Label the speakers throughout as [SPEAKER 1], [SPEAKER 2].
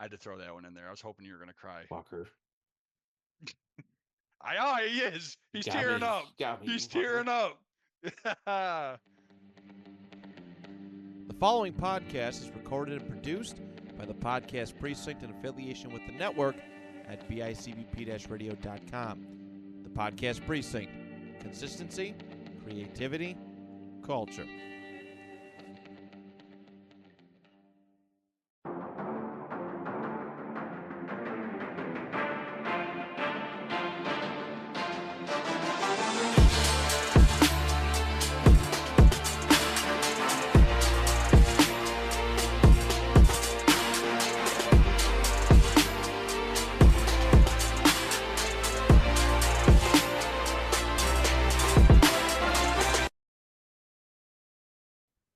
[SPEAKER 1] had to throw that one in there. I was hoping you were gonna cry.
[SPEAKER 2] Fucker.
[SPEAKER 1] He is. He's
[SPEAKER 2] Got
[SPEAKER 1] tearing
[SPEAKER 2] me.
[SPEAKER 1] up.
[SPEAKER 2] Got me,
[SPEAKER 1] He's
[SPEAKER 2] you fucker.
[SPEAKER 1] tearing up.
[SPEAKER 3] The following podcast is recorded and produced by the Podcast Precinct in affiliation with the network at bicbp-radio.com. The Podcast Precinct. Consistency, creativity, culture.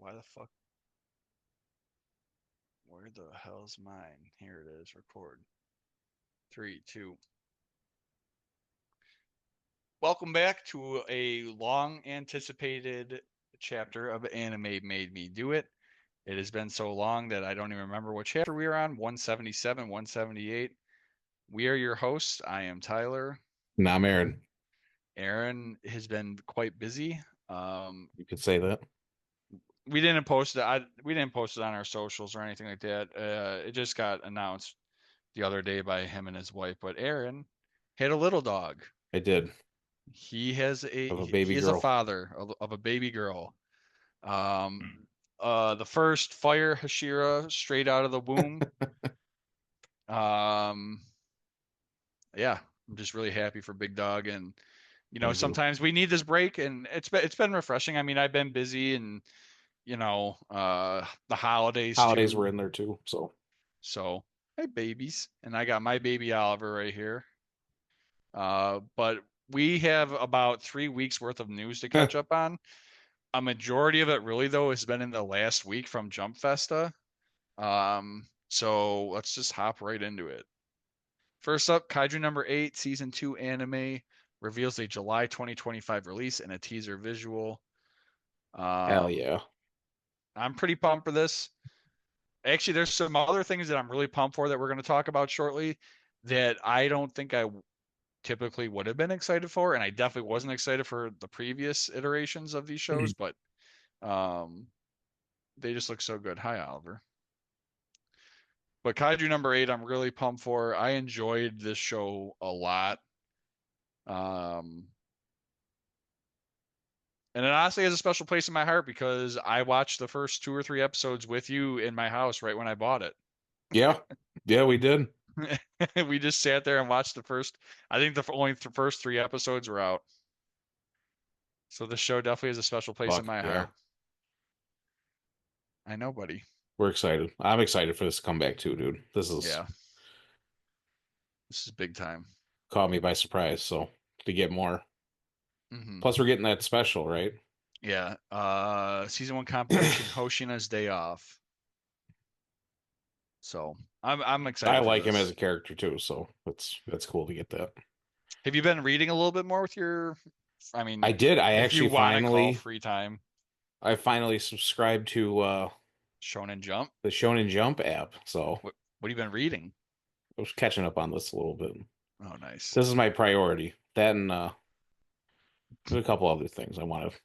[SPEAKER 1] Why the fuck? Where the hell's mine? Here it is. Record. 3, 2. Welcome back to a long anticipated chapter of Anime Made Me Do It. It has been so long that I don't even remember what chapter we are on. 177, 178. We are your hosts. I am Tyler.
[SPEAKER 2] Nah, I'm Aaron.
[SPEAKER 1] Aaron has been quite busy.
[SPEAKER 2] You could say that.
[SPEAKER 1] We didn't post it. We didn't post it on our socials or anything like that. It just got announced the other day by him and his wife. But Aaron had a little dog.
[SPEAKER 2] I did.
[SPEAKER 1] He has
[SPEAKER 2] Of a baby
[SPEAKER 1] he is
[SPEAKER 2] girl.
[SPEAKER 1] a father of a baby girl. The first Fire Hashira straight out of the womb. Yeah, I'm just really happy for Big Dog, and you know,
[SPEAKER 2] Me too.
[SPEAKER 1] sometimes we need this break, and it's been refreshing. I mean, I've been busy, and you know, the holidays
[SPEAKER 2] Holidays
[SPEAKER 1] too.
[SPEAKER 2] were in there too, so.
[SPEAKER 1] So, hey, babies, and I got my baby Oliver right here. But we have about 3 weeks worth of news to catch up on. A majority of it, really, though, has been in the last week from Jump Festa. So let's just hop right into it. First up, Kaiju number 8, season 2 anime reveals a July 2025 release and a teaser visual.
[SPEAKER 2] Hell yeah.
[SPEAKER 1] I'm pretty pumped for this. Actually, there's some other things that I'm really pumped for that we're going to talk about shortly that I don't think I typically would have been excited for, and I definitely wasn't excited for the previous iterations of these shows, but they just look so good. Hi, Oliver. But Kaiju number 8, I'm really pumped for. I enjoyed this show a lot. And it honestly has a special place in my heart because I watched the first 2 or 3 episodes with you in my house right when I bought it.
[SPEAKER 2] Yeah. Yeah, we did.
[SPEAKER 1] We just sat there and watched I think the first 3 episodes were out. So the show definitely has a special place in my heart. I know, buddy.
[SPEAKER 2] We're excited. I'm excited for this to come back too, dude. This is
[SPEAKER 1] big time.
[SPEAKER 2] Caught me by surprise, so to get more.
[SPEAKER 1] Mm-hmm.
[SPEAKER 2] Plus we're getting that special, right?
[SPEAKER 1] Yeah. Season 1 compilation, Hoshina's Day Off. So I'm excited.
[SPEAKER 2] I like him as a character too, so that's cool to get that.
[SPEAKER 1] Have you been reading a little bit more with your? I mean,
[SPEAKER 2] I did. I actually finally
[SPEAKER 1] free time.
[SPEAKER 2] I finally subscribed to
[SPEAKER 1] Shonen Jump,
[SPEAKER 2] the Shonen Jump app. So
[SPEAKER 1] what have you been reading?
[SPEAKER 2] I was catching up on this a little bit.
[SPEAKER 1] Oh, nice.
[SPEAKER 2] This is my priority. That and there's a couple other things I want to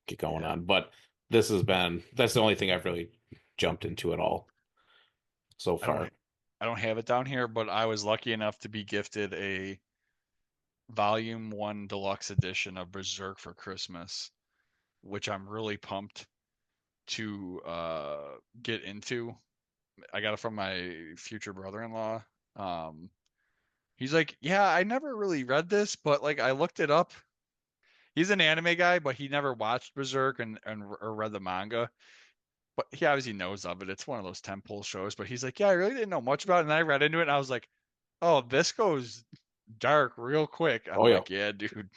[SPEAKER 2] get going on, but that's the only thing I've really jumped into at all so far.
[SPEAKER 1] I don't have it down here, but I was lucky enough to be gifted a Volume 1 Deluxe Edition of Berserk for Christmas, which I'm really pumped to get into. I got it from my future brother-in-law. He's like, yeah, I never really read this, but like I looked it up. He's an anime guy, but he never watched Berserk or read the manga. But he obviously knows of it. It's one of those tentpole shows. But he's like, yeah, I really didn't know much about it. And then I read into it, and I was like, oh, this goes dark real quick. I'm like, yeah, dude,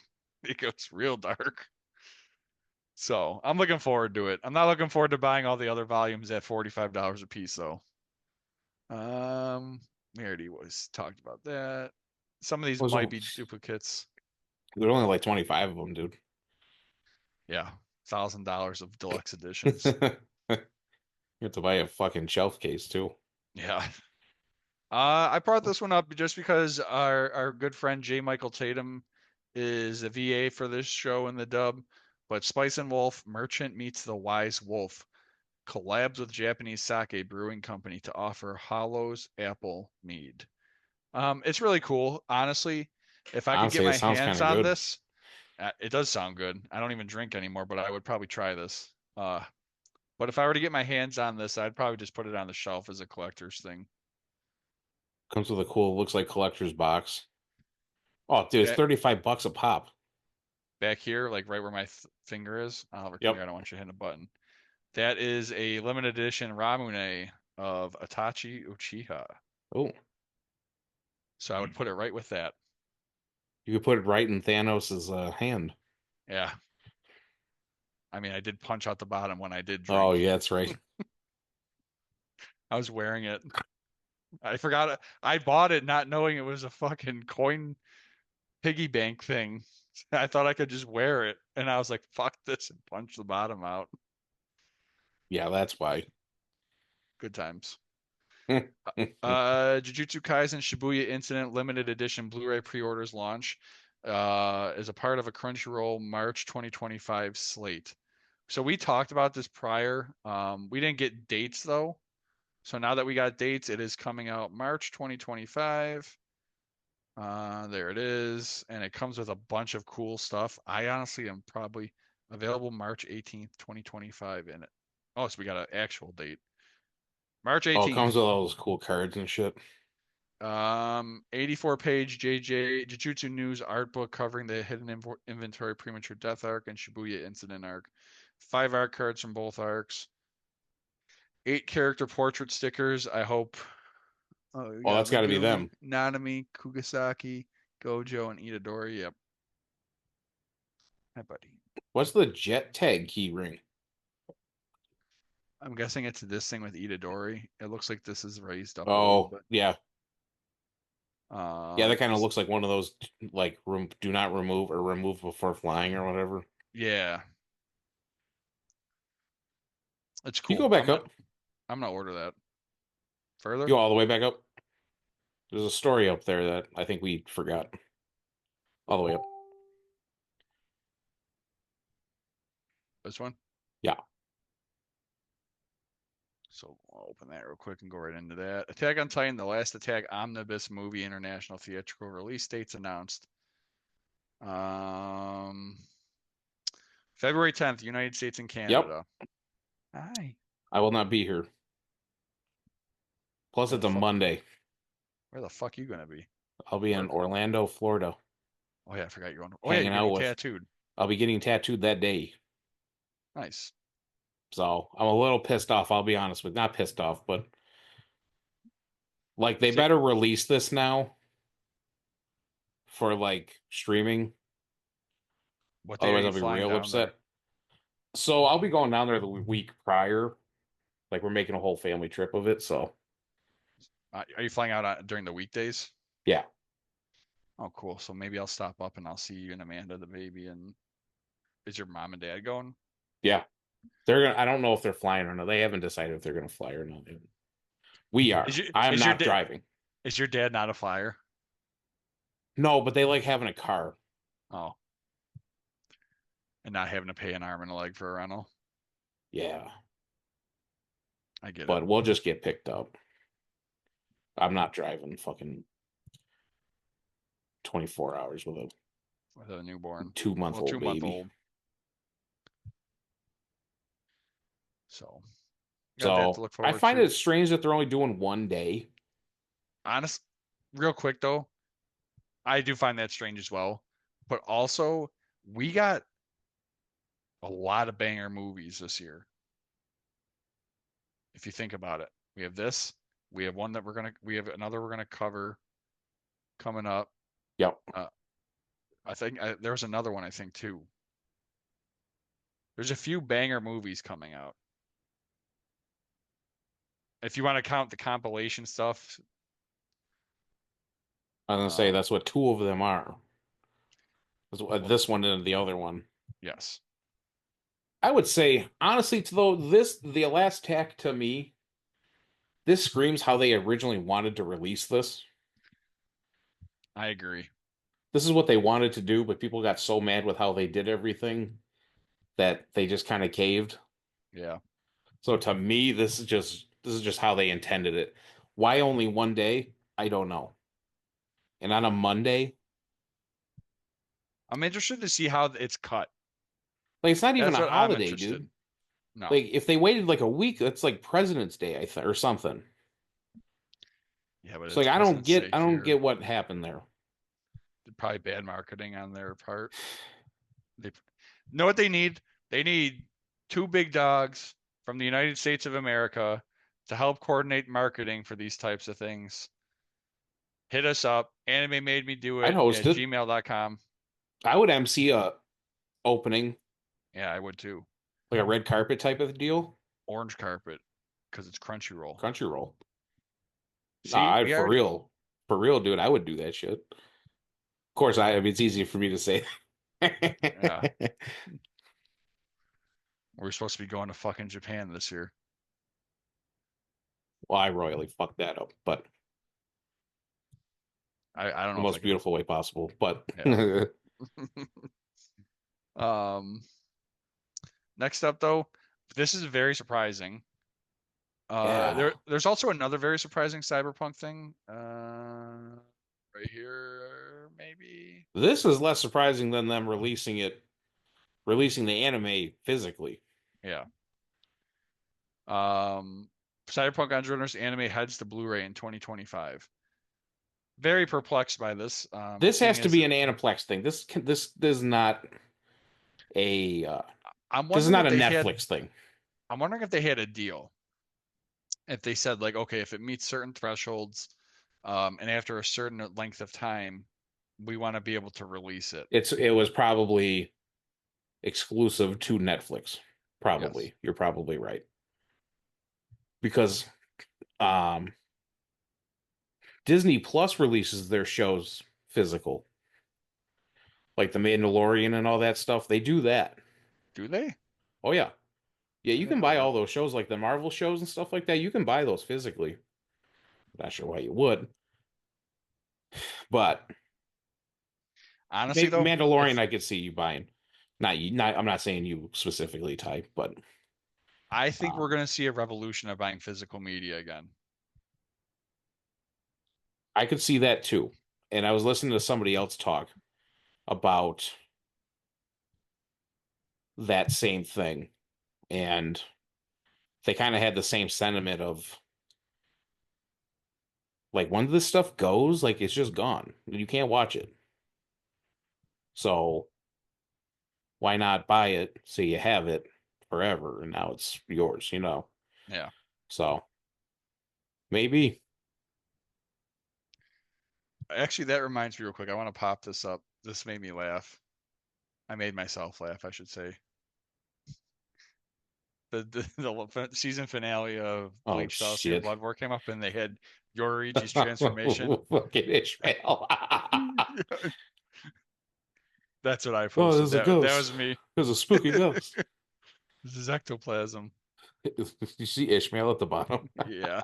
[SPEAKER 1] it goes real dark. So I'm looking forward to it. I'm not looking forward to buying all the other volumes at $45 a piece, though. We already talked about that. Some of these might be duplicates.
[SPEAKER 2] There are only like 25 of them, dude.
[SPEAKER 1] Yeah, $1,000 of deluxe editions.
[SPEAKER 2] You have to buy a fucking shelf case too.
[SPEAKER 1] Yeah. I brought this one up just because our good friend J. Michael Tatum is a VA for this show in the dub. But Spice and Wolf, Merchant Meets the Wise Wolf, collabs with Japanese sake brewing company to offer Hollow's apple mead. It's really cool. Honestly, if I could get
[SPEAKER 2] Honestly, it
[SPEAKER 1] my
[SPEAKER 2] sounds kind
[SPEAKER 1] hands
[SPEAKER 2] of
[SPEAKER 1] on
[SPEAKER 2] good.
[SPEAKER 1] this, it does sound good. I don't even drink anymore, but I would probably try this. But if I were to get my hands on this, I'd probably just put it on the shelf as a collector's thing.
[SPEAKER 2] Comes with a cool, looks like collector's box. Oh, dude, it's
[SPEAKER 1] Back,
[SPEAKER 2] 35 bucks a pop.
[SPEAKER 1] back here, like right where my finger is. Oliver, come
[SPEAKER 2] Yep.
[SPEAKER 1] here. I don't want you hitting a button. That is a limited edition Ramune of Itachi Uchiha.
[SPEAKER 2] Oh,
[SPEAKER 1] So I would put it right with that.
[SPEAKER 2] you could put it right in Thanos's hand.
[SPEAKER 1] Yeah. I mean, I did punch out the bottom when I did
[SPEAKER 2] Oh,
[SPEAKER 1] drink.
[SPEAKER 2] yeah, that's right.
[SPEAKER 1] I was wearing it. I forgot it. I bought it not knowing it was a fucking coin piggy bank thing. I thought I could just wear it, and I was like, "Fuck this!" and punch the bottom out.
[SPEAKER 2] Yeah, that's why.
[SPEAKER 1] Good times.
[SPEAKER 2] Well,
[SPEAKER 1] Jujutsu Kaisen Shibuya Incident limited edition Blu-ray pre-orders launch is a part of a Crunchyroll March 2025 slate. So we talked about this prior. We didn't get dates though. So now that we got dates, it is coming out March 2025. There it is, and it comes with a bunch of cool stuff. I honestly am probably available March 18th, 2025 in it. Oh, so we got an actual date. March
[SPEAKER 2] it comes
[SPEAKER 1] 18th.
[SPEAKER 2] with all those cool cards and shit.
[SPEAKER 1] 84-page JJ Jujutsu News art book covering the hidden inventory premature death arc and Shibuya incident arc. 5 art cards from both arcs. 8 character portrait stickers. I hope. Oh, we
[SPEAKER 2] Oh,
[SPEAKER 1] got
[SPEAKER 2] that's got to be
[SPEAKER 1] Megumi,
[SPEAKER 2] them.
[SPEAKER 1] Nanami, Kugasaki, Gojo, and Itadori. Yep. Hi, buddy.
[SPEAKER 2] What's the jet tag key ring?
[SPEAKER 1] I'm guessing it's this thing with Itadori. It looks like this is raised up a little
[SPEAKER 2] Oh,
[SPEAKER 1] bit.
[SPEAKER 2] yeah. Yeah, that kind of
[SPEAKER 1] It's,
[SPEAKER 2] looks like one of those, like, do not remove or remove before flying or whatever.
[SPEAKER 1] yeah, it's
[SPEAKER 2] You go
[SPEAKER 1] cool.
[SPEAKER 2] back up.
[SPEAKER 1] I'm gonna order that.
[SPEAKER 2] You
[SPEAKER 1] Further?
[SPEAKER 2] go all the way back up. There's a story up there that I think we forgot. All the way up.
[SPEAKER 1] This one?
[SPEAKER 2] Yeah.
[SPEAKER 1] So I'll open that real quick and go right into that. Attack on Titan, The Last Attack Omnibus Movie International Theatrical Release Dates announced. Um, February 10th, United States and
[SPEAKER 2] Yep.
[SPEAKER 1] Canada. Hi.
[SPEAKER 2] I will not be here. Plus,
[SPEAKER 1] Where
[SPEAKER 2] it's
[SPEAKER 1] the
[SPEAKER 2] a
[SPEAKER 1] fuck?
[SPEAKER 2] Monday.
[SPEAKER 1] Where the fuck you gonna be?
[SPEAKER 2] I'll be in
[SPEAKER 1] Work?
[SPEAKER 2] Orlando, Florida,
[SPEAKER 1] Oh yeah, I forgot you're going. Oh yeah,
[SPEAKER 2] hanging
[SPEAKER 1] you're
[SPEAKER 2] out
[SPEAKER 1] getting
[SPEAKER 2] with.
[SPEAKER 1] tattooed.
[SPEAKER 2] I'll be getting tattooed that day.
[SPEAKER 1] Nice.
[SPEAKER 2] So I'm a little pissed off. I'll be honest with, not pissed off, but like they
[SPEAKER 1] Say,
[SPEAKER 2] better release this now for like streaming.
[SPEAKER 1] what day are
[SPEAKER 2] Otherwise,
[SPEAKER 1] you
[SPEAKER 2] I'll be
[SPEAKER 1] flying
[SPEAKER 2] real
[SPEAKER 1] down there?
[SPEAKER 2] upset. So I'll be going down there the week prior. Like we're making a whole family trip of it. So
[SPEAKER 1] Are you flying out during the weekdays?
[SPEAKER 2] yeah,
[SPEAKER 1] Oh, cool. So maybe I'll stop up and I'll see you and Amanda, the baby. And is your mom and dad going?
[SPEAKER 2] yeah. They're gonna. I don't know if they're flying or not. They haven't decided if they're gonna fly or not. We are.
[SPEAKER 1] Is your
[SPEAKER 2] I am
[SPEAKER 1] is your
[SPEAKER 2] not
[SPEAKER 1] dad
[SPEAKER 2] driving.
[SPEAKER 1] is your dad not a flyer?
[SPEAKER 2] No, but they like having a car.
[SPEAKER 1] Oh, and not having to pay an arm and a leg for a rental.
[SPEAKER 2] Yeah,
[SPEAKER 1] I get it.
[SPEAKER 2] but we'll just get picked up. I'm not driving fucking 24 hours with a
[SPEAKER 1] With a newborn.
[SPEAKER 2] 2 month
[SPEAKER 1] Well,
[SPEAKER 2] old
[SPEAKER 1] 2 month
[SPEAKER 2] baby.
[SPEAKER 1] old. So got that to
[SPEAKER 2] So
[SPEAKER 1] look
[SPEAKER 2] I
[SPEAKER 1] forward
[SPEAKER 2] find
[SPEAKER 1] to.
[SPEAKER 2] it strange that they're only doing one day.
[SPEAKER 1] Honest, real quick though, I do find that strange as well. But also, we got a lot of banger movies this year. If you think about it, we have this. We have one that we have another we're gonna cover coming up.
[SPEAKER 2] Yep.
[SPEAKER 1] I think there was another one I think too. There's a few banger movies coming out. If you want to count the compilation stuff,
[SPEAKER 2] I was gonna say that's what two of them are.
[SPEAKER 1] well,
[SPEAKER 2] This one and the other one.
[SPEAKER 1] yes,
[SPEAKER 2] I would say honestly, though, the last tack to me This screams how they originally wanted to release this.
[SPEAKER 1] I agree.
[SPEAKER 2] This is what they wanted to do, but people got so mad with how they did everything that they just kind of caved.
[SPEAKER 1] Yeah.
[SPEAKER 2] So to me, this is just how they intended it. Why only one day? I don't know. And on a Monday,
[SPEAKER 1] I'm interested to see how it's cut.
[SPEAKER 2] like it's not even
[SPEAKER 1] That's
[SPEAKER 2] a
[SPEAKER 1] what I'm
[SPEAKER 2] holiday,
[SPEAKER 1] interested.
[SPEAKER 2] dude.
[SPEAKER 1] No.
[SPEAKER 2] Like if they waited like a week, that's like President's Day, I think, or something.
[SPEAKER 1] Yeah, but
[SPEAKER 2] So like
[SPEAKER 1] it's
[SPEAKER 2] I don't
[SPEAKER 1] President's
[SPEAKER 2] get
[SPEAKER 1] Day
[SPEAKER 2] I don't
[SPEAKER 1] here.
[SPEAKER 2] get what happened there.
[SPEAKER 1] Probably bad marketing on their part. They know what they need? They need two big dogs from the United States of America to help coordinate marketing for these types of things. Hit us up. Anime made me do
[SPEAKER 2] I'd
[SPEAKER 1] it
[SPEAKER 2] host
[SPEAKER 1] at
[SPEAKER 2] it.
[SPEAKER 1] gmail.com.
[SPEAKER 2] I would MC a opening,
[SPEAKER 1] Yeah, I would too.
[SPEAKER 2] like a red carpet type of deal.
[SPEAKER 1] Orange carpet because it's Crunchyroll.
[SPEAKER 2] Crunchyroll.
[SPEAKER 1] See,
[SPEAKER 2] Nah,
[SPEAKER 1] we
[SPEAKER 2] for
[SPEAKER 1] already.
[SPEAKER 2] real. For real, dude, I would do that shit. Of course, I mean, it's easy for me to say.
[SPEAKER 1] Yeah, we're supposed to be going to fucking Japan this year.
[SPEAKER 2] Well, I royally fucked that up, but
[SPEAKER 1] I don't
[SPEAKER 2] the
[SPEAKER 1] know if I
[SPEAKER 2] most
[SPEAKER 1] can.
[SPEAKER 2] beautiful way possible. But
[SPEAKER 1] Yeah. um. Next up, though, this is very surprising.
[SPEAKER 2] yeah,
[SPEAKER 1] There's also another very surprising cyberpunk thing. Right here, maybe.
[SPEAKER 2] this is less surprising than them releasing the anime physically.
[SPEAKER 1] Yeah. Um, Cyberpunk Edgerunners anime heads to Blu-ray in 2025. Very perplexed by this.
[SPEAKER 2] This
[SPEAKER 1] Seeing
[SPEAKER 2] has to
[SPEAKER 1] as
[SPEAKER 2] be an Aniplex thing. This is not a
[SPEAKER 1] I'm
[SPEAKER 2] this is
[SPEAKER 1] wondering
[SPEAKER 2] not
[SPEAKER 1] if
[SPEAKER 2] a
[SPEAKER 1] they had,
[SPEAKER 2] Netflix thing.
[SPEAKER 1] I'm wondering if they had a deal. If they said like, okay, if it meets certain thresholds, and after a certain length of time, we want to be able to release it.
[SPEAKER 2] It was probably exclusive to Netflix.
[SPEAKER 1] Yes.
[SPEAKER 2] Probably. You're probably right. Because um Disney Plus releases their shows physical. Like The Mandalorian and all that stuff. They do that.
[SPEAKER 1] Do they?
[SPEAKER 2] Oh yeah. Yeah,
[SPEAKER 1] I
[SPEAKER 2] you can
[SPEAKER 1] didn't know
[SPEAKER 2] buy
[SPEAKER 1] that.
[SPEAKER 2] all those shows like the Marvel shows and stuff like that. You can buy those physically. Not sure why you would. But
[SPEAKER 1] Honestly, though,
[SPEAKER 2] Mandalorian
[SPEAKER 1] if
[SPEAKER 2] I could see you buying. Not you not I'm not saying you specifically type, but
[SPEAKER 1] I think
[SPEAKER 2] um
[SPEAKER 1] we're going to see a revolution of buying physical media again.
[SPEAKER 2] I could see that too. And I was listening to somebody else talk about that same thing. And they kind of had the same sentiment of like when this stuff goes, like it's just gone. You can't watch it. So why not buy it so you have it forever and now it's yours.
[SPEAKER 1] Yeah.
[SPEAKER 2] So maybe.
[SPEAKER 1] Actually, that reminds me real quick. I want to pop this up. This made me laugh. I made myself laugh, I should say. The season finale of
[SPEAKER 2] Oh
[SPEAKER 1] Bleach Dynasty and
[SPEAKER 2] shit.
[SPEAKER 1] Blood War came up, and they had Yoriichi's transformation.
[SPEAKER 2] Fucking Ishmael.
[SPEAKER 1] That's what I
[SPEAKER 2] Oh,
[SPEAKER 1] posted.
[SPEAKER 2] there's a
[SPEAKER 1] That
[SPEAKER 2] ghost.
[SPEAKER 1] was me.
[SPEAKER 2] There's a spooky ghost.
[SPEAKER 1] This is ectoplasm.
[SPEAKER 2] You see Ishmael at the bottom?
[SPEAKER 1] Yeah,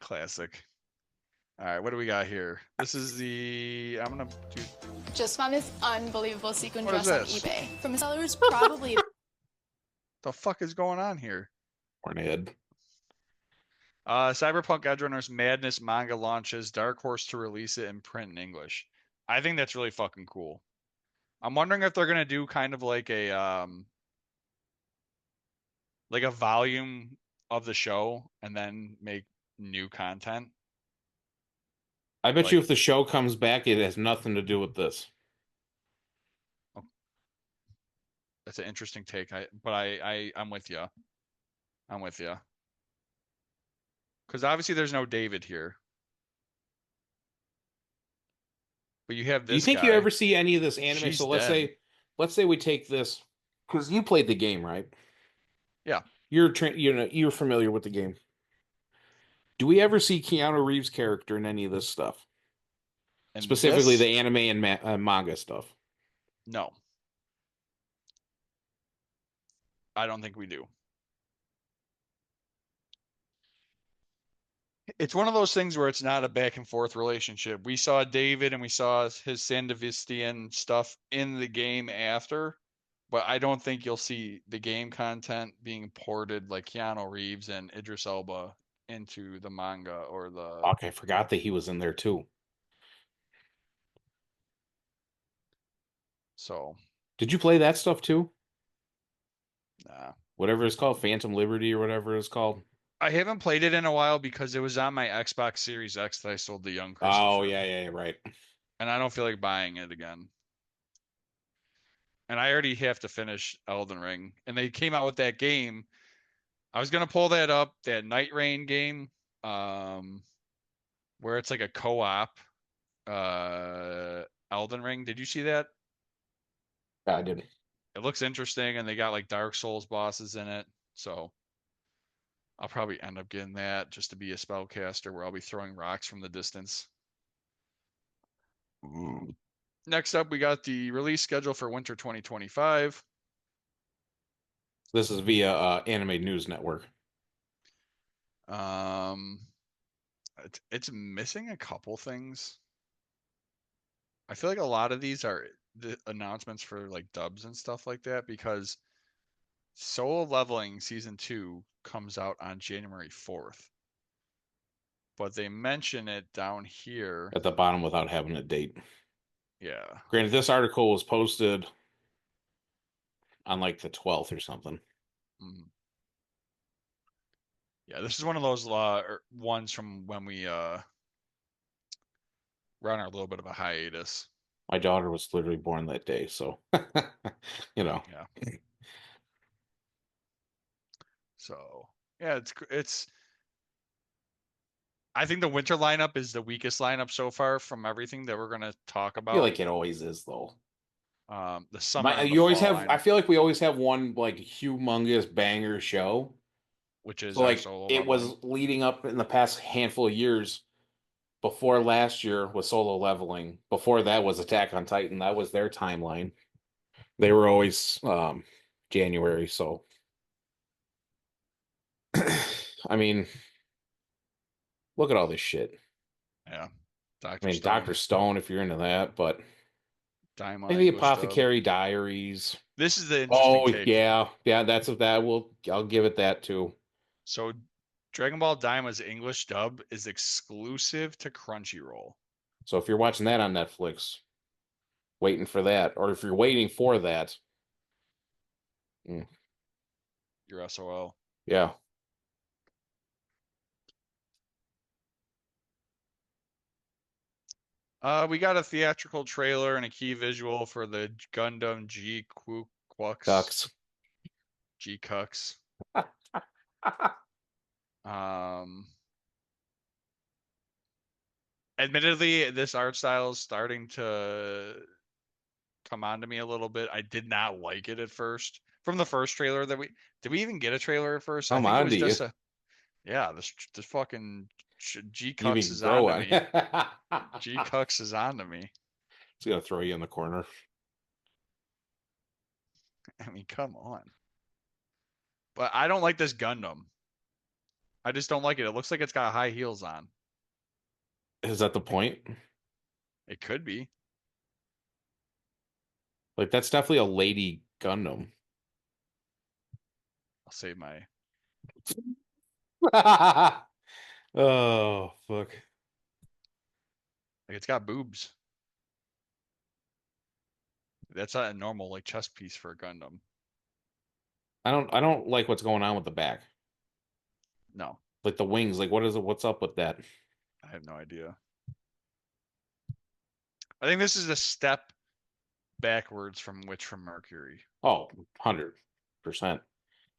[SPEAKER 1] classic. All right, what do we got here? This is the. I'm gonna do.
[SPEAKER 4] Just found this unbelievable sequin
[SPEAKER 1] What is
[SPEAKER 4] dress on
[SPEAKER 1] this?
[SPEAKER 4] eBay from a seller who's probably
[SPEAKER 1] The fuck is going on here?
[SPEAKER 2] Hornhead.
[SPEAKER 1] Cyberpunk Edgerunners Madness manga launches. Dark Horse to release it in print in English. I think that's really fucking cool. I'm wondering if they're gonna do kind of like a volume of the show and then make new content.
[SPEAKER 2] I bet you
[SPEAKER 1] Like,
[SPEAKER 2] if the show comes back, it has nothing to do with this.
[SPEAKER 1] oh, that's an interesting take. I'm with you. I'm with you. Because obviously there's no David here, but you have
[SPEAKER 2] Do you
[SPEAKER 1] this
[SPEAKER 2] think you
[SPEAKER 1] guy.
[SPEAKER 2] ever see any of this anime?
[SPEAKER 1] She's
[SPEAKER 2] So let's
[SPEAKER 1] dead.
[SPEAKER 2] say, let's say we take this because you played the game, right?
[SPEAKER 1] Yeah.
[SPEAKER 2] You're familiar with the game. Do we ever see Keanu Reeves' character in any of this stuff?
[SPEAKER 1] And
[SPEAKER 2] Specifically
[SPEAKER 1] this,
[SPEAKER 2] the anime and manga stuff.
[SPEAKER 1] no, I don't think we do. It's one of those things where it's not a back and forth relationship. We saw David and we saw his Sandovistian stuff in the game after, but I don't think you'll see the game content being ported like Keanu Reeves and Idris Elba into the manga or the.
[SPEAKER 2] Fuck, I forgot that he was in there too.
[SPEAKER 1] So,
[SPEAKER 2] Did you play that stuff too?
[SPEAKER 1] nah.
[SPEAKER 2] Whatever it's called, Phantom Liberty or whatever it's called.
[SPEAKER 1] I haven't played it in a while because it was on my Xbox Series X that I sold to young
[SPEAKER 2] Oh,
[SPEAKER 1] Christopher,
[SPEAKER 2] yeah, right.
[SPEAKER 1] and I don't feel like buying it again. And I already have to finish Elden Ring, and they came out with that game. I was gonna pull that up, that Night Rain game, um, where it's like a co-op, Elden Ring. Did you see that?
[SPEAKER 2] Yeah, I didn't.
[SPEAKER 1] It looks interesting, and they got like Dark Souls bosses in it. So I'll probably end up getting that just to be a spellcaster, where I'll be throwing rocks from the distance. Next up, we got the release schedule for winter 2025.
[SPEAKER 2] This is via Anime News Network.
[SPEAKER 1] Um, it's missing a couple things. I feel like a lot of these are the announcements for like dubs and stuff like that because Solo Leveling Season 2 comes out on January 4th. But they mention it down here.
[SPEAKER 2] At the bottom without having a date.
[SPEAKER 1] Yeah.
[SPEAKER 2] Granted, this article was posted on like the 12th or something.
[SPEAKER 1] Mhm. Yeah, this is one of those ones from when we were on our little bit of a hiatus.
[SPEAKER 2] My daughter was literally born that day, so you know.
[SPEAKER 1] Yeah. So, yeah, it's I think the winter lineup is the weakest lineup so far from everything that we're going to talk
[SPEAKER 2] I feel
[SPEAKER 1] about.
[SPEAKER 2] like it always is though.
[SPEAKER 1] The summer and the
[SPEAKER 2] You always
[SPEAKER 1] fall
[SPEAKER 2] have. I
[SPEAKER 1] lineup,
[SPEAKER 2] feel like we always have one like humongous banger show.
[SPEAKER 1] which is
[SPEAKER 2] So
[SPEAKER 1] our
[SPEAKER 2] like
[SPEAKER 1] Solo
[SPEAKER 2] it
[SPEAKER 1] Leveling.
[SPEAKER 2] was leading up in the past handful of years. Before last year was Solo Leveling. Before that was Attack on Titan. That was their timeline. They were always January. So I mean, look at all this shit.
[SPEAKER 1] Yeah.
[SPEAKER 2] I
[SPEAKER 1] Dr.
[SPEAKER 2] mean,
[SPEAKER 1] Stone,
[SPEAKER 2] Dr. Stone, if you're into that, but
[SPEAKER 1] Daima
[SPEAKER 2] maybe
[SPEAKER 1] English dub.
[SPEAKER 2] Apothecary Diaries.
[SPEAKER 1] This is the interesting
[SPEAKER 2] Oh
[SPEAKER 1] take.
[SPEAKER 2] yeah, that's what that will. I'll give it that too.
[SPEAKER 1] So Dragon Ball Daima's English dub is exclusive to Crunchyroll.
[SPEAKER 2] So if you're watching that on Netflix, waiting for that, or if you're waiting for that, mm,
[SPEAKER 1] Your SOL.
[SPEAKER 2] yeah,
[SPEAKER 1] We got a theatrical trailer and a key visual for the Gundam G Quux.
[SPEAKER 2] ducks.
[SPEAKER 1] G Cux. Um, Admittedly, this art style is starting to come on to me a little bit. I did not like it at first. From the first trailer that we did, we even get a trailer at first? I
[SPEAKER 2] Come
[SPEAKER 1] think it
[SPEAKER 2] on
[SPEAKER 1] was
[SPEAKER 2] to you.
[SPEAKER 1] just a yeah. This fucking G
[SPEAKER 2] You
[SPEAKER 1] Cux
[SPEAKER 2] mean
[SPEAKER 1] is on
[SPEAKER 2] grow
[SPEAKER 1] to
[SPEAKER 2] on?
[SPEAKER 1] me.
[SPEAKER 2] It's
[SPEAKER 1] G Cux is on to me.
[SPEAKER 2] gonna throw you in the corner.
[SPEAKER 1] I mean, come on. But I don't like this Gundam. I just don't like it. It looks like it's got high heels on.
[SPEAKER 2] Is that the point?
[SPEAKER 1] It could be.
[SPEAKER 2] Like that's definitely a lady Gundam.
[SPEAKER 1] I'll save my.
[SPEAKER 2] Oh fuck!
[SPEAKER 1] Like it's got boobs. That's not a normal like chest piece for a Gundam.
[SPEAKER 2] I don't like what's going on with the back.
[SPEAKER 1] No,
[SPEAKER 2] Like the wings. Like what is it? What's up with that?
[SPEAKER 1] I have no idea. I think this is a step backwards from Witch from Mercury.
[SPEAKER 2] Oh, 100%.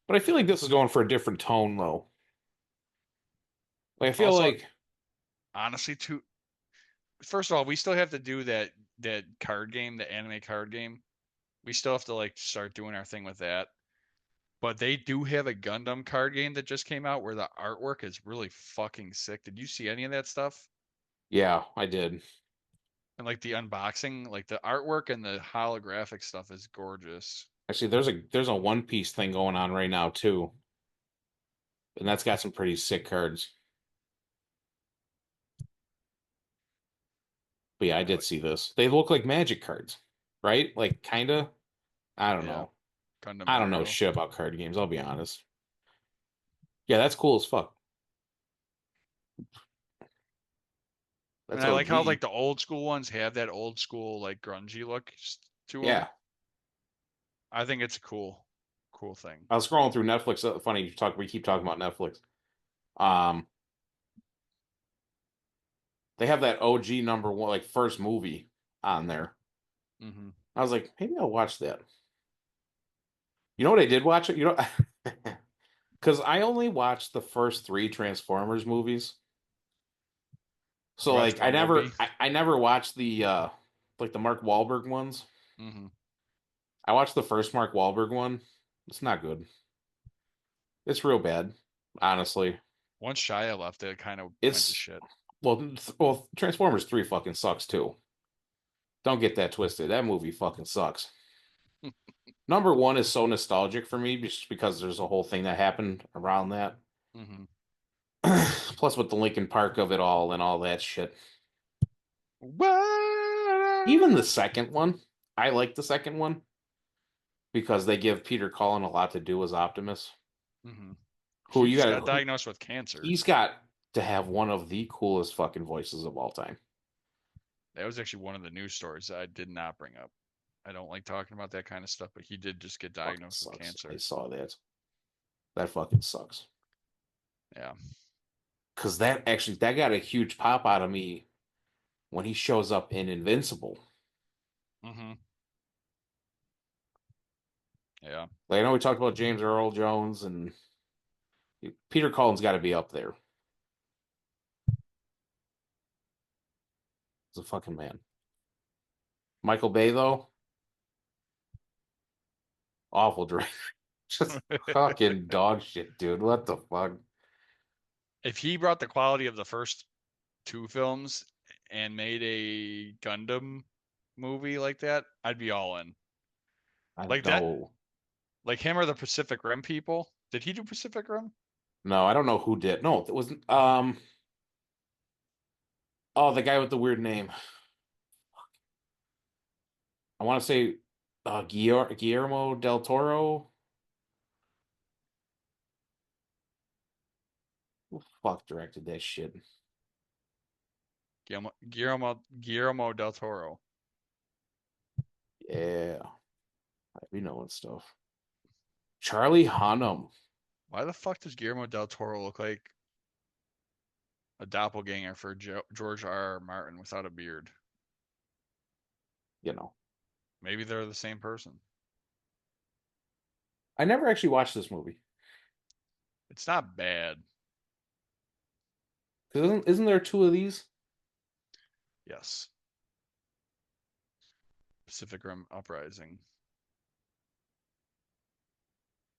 [SPEAKER 2] But I feel like this is going for a different tone though. Like I feel
[SPEAKER 1] Also,
[SPEAKER 2] like
[SPEAKER 1] honestly, too. First of all, we still have to do that card game, the anime card game. We still have to like start doing our thing with that. But they do have a Gundam card game that just came out where the artwork is really fucking sick. Did you see any of that stuff?
[SPEAKER 2] yeah, I did.
[SPEAKER 1] And like the unboxing, like the artwork and the holographic stuff is gorgeous.
[SPEAKER 2] Actually, there's a One Piece thing going on right now too. And that's got some pretty sick cards. But yeah, I
[SPEAKER 1] Yeah,
[SPEAKER 2] did see this. They look like magic cards, right? Like kinda. I don't
[SPEAKER 1] yeah.
[SPEAKER 2] know.
[SPEAKER 1] Gundam
[SPEAKER 2] I don't know
[SPEAKER 1] Euro.
[SPEAKER 2] shit about card games, I'll be honest. Yeah, that's cool as fuck.
[SPEAKER 1] And
[SPEAKER 2] That's
[SPEAKER 1] I like how
[SPEAKER 2] OG.
[SPEAKER 1] like the old school ones have that old school like grungy look to them.
[SPEAKER 2] Yeah.
[SPEAKER 1] I think it's a cool thing.
[SPEAKER 2] I was scrolling through Netflix. Funny we keep talking about Netflix. Um, they have that OG number one, like first movie on there.
[SPEAKER 1] Mm-hmm.
[SPEAKER 2] I was like, maybe I'll watch that. You know what I did watch it? You know, because I only watched the first three Transformers movies. So
[SPEAKER 1] You watch
[SPEAKER 2] like, I
[SPEAKER 1] Bumblebee?
[SPEAKER 2] never, I never watched the like the Mark Wahlberg ones.
[SPEAKER 1] Mm-hmm.
[SPEAKER 2] I watched the first Mark Wahlberg one. It's not good. It's real bad, honestly.
[SPEAKER 1] Once Shia left, it kind of went to
[SPEAKER 2] It's
[SPEAKER 1] shit.
[SPEAKER 2] well, Transformers 3 fucking sucks too. Don't get that twisted. That movie fucking sucks. Number one is so nostalgic for me just because there's a whole thing that happened around that.
[SPEAKER 1] Mm-hmm.
[SPEAKER 2] Plus with the Linkin Park of it all and all that shit. Even the
[SPEAKER 1] What?
[SPEAKER 2] second one, I like the second one because they give Peter Cullen a lot to do as Optimus.
[SPEAKER 1] Mm-hmm.
[SPEAKER 2] Who
[SPEAKER 1] He
[SPEAKER 2] you
[SPEAKER 1] just
[SPEAKER 2] got
[SPEAKER 1] got
[SPEAKER 2] who
[SPEAKER 1] diagnosed with cancer.
[SPEAKER 2] he's got to have one of the coolest fucking voices of all time.
[SPEAKER 1] That was actually one of the news stories that I did not bring up. I don't like talking about that kind of stuff, but he did just get
[SPEAKER 2] Fucking
[SPEAKER 1] diagnosed with
[SPEAKER 2] sucks. I
[SPEAKER 1] cancer.
[SPEAKER 2] saw that. That fucking sucks.
[SPEAKER 1] Yeah.
[SPEAKER 2] Because that got a huge pop out of me when he shows up in Invincible.
[SPEAKER 1] Mm-hmm. Yeah.
[SPEAKER 2] Like I know we talked about James Earl Jones and Peter Cullen's got to be up there. He's a fucking man. Michael Bay though, awful director. Just fucking dog shit, dude. What the fuck?
[SPEAKER 1] If he brought the quality of the first two films and made a Gundam movie like that, I'd be all in.
[SPEAKER 2] I
[SPEAKER 1] Like that,
[SPEAKER 2] know.
[SPEAKER 1] like him or the Pacific Rim people. Did he do Pacific Rim?
[SPEAKER 2] No, I don't know who did. No, it was oh, the guy with the weird name. I want to say Guillermo del Toro. Who fuck directed that shit?
[SPEAKER 1] Guillermo del Toro.
[SPEAKER 2] Yeah, I be knowing stuff. Charlie Hunnam,
[SPEAKER 1] Why the fuck does Guillermo del Toro look like a doppelganger for George R. Martin without a beard?
[SPEAKER 2] you know.
[SPEAKER 1] Maybe they're the same person.
[SPEAKER 2] I never actually watched this movie.
[SPEAKER 1] It's not bad.
[SPEAKER 2] Because isn't there two of these?
[SPEAKER 1] Yes. Pacific Rim Uprising.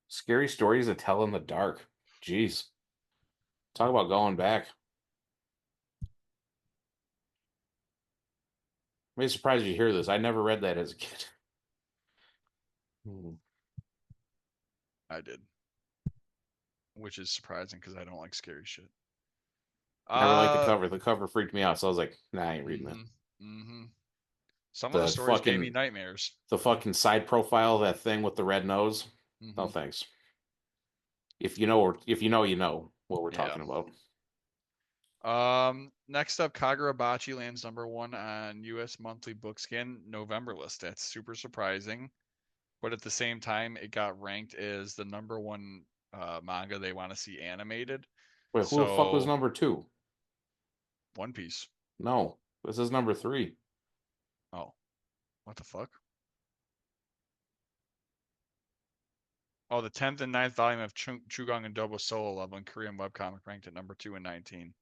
[SPEAKER 2] Scary stories to tell in the dark. Jeez. Talk about going back. I'm surprised you hear this. I never read that as a kid. Hmm.
[SPEAKER 1] I did, which is surprising because I don't like scary shit.
[SPEAKER 2] Never liked the
[SPEAKER 1] Uh,
[SPEAKER 2] cover. The cover freaked me out, so I was like, nah, I ain't reading that.
[SPEAKER 1] mm-hmm, mm-hmm. Some of the
[SPEAKER 2] The
[SPEAKER 1] stories gave me
[SPEAKER 2] fucking
[SPEAKER 1] nightmares.
[SPEAKER 2] the fucking side profile, that thing with the red nose. No
[SPEAKER 1] Mm-hmm.
[SPEAKER 2] thanks. If you know, you know what we're
[SPEAKER 1] Yeah.
[SPEAKER 2] talking about.
[SPEAKER 1] Next up, Kagurabachi lands number one on U.S. monthly book scan November list. That's super surprising, but at the same time, it got ranked as the number one manga they want to see animated.
[SPEAKER 2] Wait, who the fuck was
[SPEAKER 1] So,
[SPEAKER 2] number two?
[SPEAKER 1] One Piece.
[SPEAKER 2] No, this is number three.
[SPEAKER 1] Oh, what the fuck? Oh, the 10th and ninth volume of Chugong and Dobo Solo Leveling Korean webcomic ranked at number 2 and 19.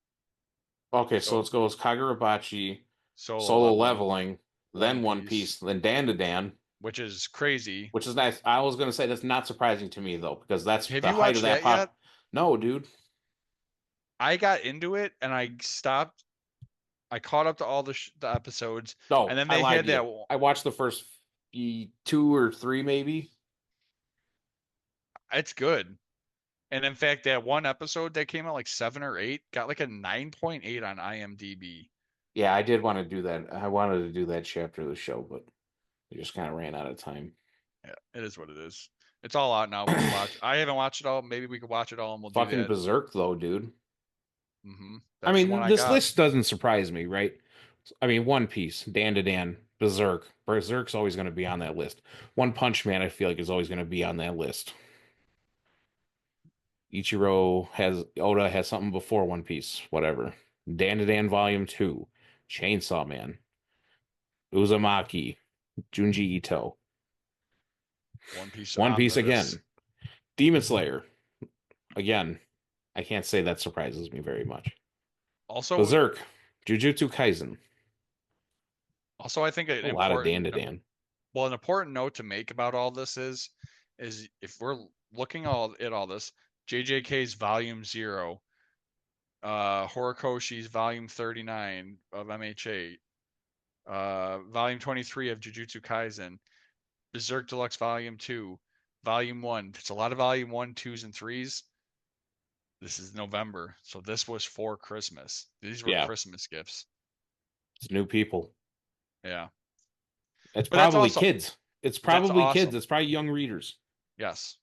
[SPEAKER 2] Okay, so
[SPEAKER 1] So,
[SPEAKER 2] it goes Kagurabachi,
[SPEAKER 1] Solo
[SPEAKER 2] Solo
[SPEAKER 1] Leveling,
[SPEAKER 2] Leveling,
[SPEAKER 1] One
[SPEAKER 2] then One
[SPEAKER 1] Piece,
[SPEAKER 2] Piece, then Dan to Dan,
[SPEAKER 1] which is crazy.
[SPEAKER 2] which is nice. I was gonna say that's not surprising to me though, because that's
[SPEAKER 1] Have
[SPEAKER 2] the
[SPEAKER 1] you
[SPEAKER 2] height of
[SPEAKER 1] watched
[SPEAKER 2] that
[SPEAKER 1] that yet?
[SPEAKER 2] pop. No, dude.
[SPEAKER 1] I got into it and I stopped. I caught up to all the episodes, and
[SPEAKER 2] No,
[SPEAKER 1] then
[SPEAKER 2] I
[SPEAKER 1] they
[SPEAKER 2] lied
[SPEAKER 1] had
[SPEAKER 2] to you.
[SPEAKER 1] that.
[SPEAKER 2] I watched the first two or three, maybe.
[SPEAKER 1] It's good. And in fact, that one episode that came out like 7 or 8 got like a 9.8 on IMDb.
[SPEAKER 2] Yeah, I did want to do that. I wanted to do that chapter of the show, but we just kind of ran out of time.
[SPEAKER 1] Yeah, it is what it is. It's all out now. We can watch. I haven't watched it all. Maybe we could watch it all, and we'll do
[SPEAKER 2] Fucking
[SPEAKER 1] that.
[SPEAKER 2] Berserk, though, dude. I
[SPEAKER 1] That's the one
[SPEAKER 2] mean,
[SPEAKER 1] I
[SPEAKER 2] this
[SPEAKER 1] got.
[SPEAKER 2] list doesn't surprise me, right? I mean, One Piece, Dan to Dan, Berserk. Berserk's always going to be on that list. One Punch Man, I feel like, is always going to be on that list. Oda has something before One Piece, whatever. Dan to Dan Volume 2, Chainsaw Man, Uzumaki, Junji Ito,
[SPEAKER 1] One Piece
[SPEAKER 2] One
[SPEAKER 1] on
[SPEAKER 2] Piece
[SPEAKER 1] this.
[SPEAKER 2] again, Demon Slayer. Again, I can't say that surprises me very much.
[SPEAKER 1] Also,
[SPEAKER 2] Berserk, Jujutsu Kaisen,
[SPEAKER 1] I think an
[SPEAKER 2] a lot of Dan
[SPEAKER 1] important
[SPEAKER 2] to Dan.
[SPEAKER 1] well, an important note to make about all this is if we're looking at all this, JJK's Volume 0, Horikoshi's Volume 39 of MH8, Volume 23 of Jujutsu Kaisen, Berserk Deluxe Volume 2, Volume 1. It's a lot of Volume 1, 2s, and 3s. This is November, so this was for Christmas. These were
[SPEAKER 2] Yeah,
[SPEAKER 1] Christmas gifts.
[SPEAKER 2] it's new people.
[SPEAKER 1] Yeah.
[SPEAKER 2] It's
[SPEAKER 1] But that's
[SPEAKER 2] probably
[SPEAKER 1] also
[SPEAKER 2] kids. It's
[SPEAKER 1] that's
[SPEAKER 2] probably kids.
[SPEAKER 1] awesome.
[SPEAKER 2] It's probably young readers.
[SPEAKER 1] Yes.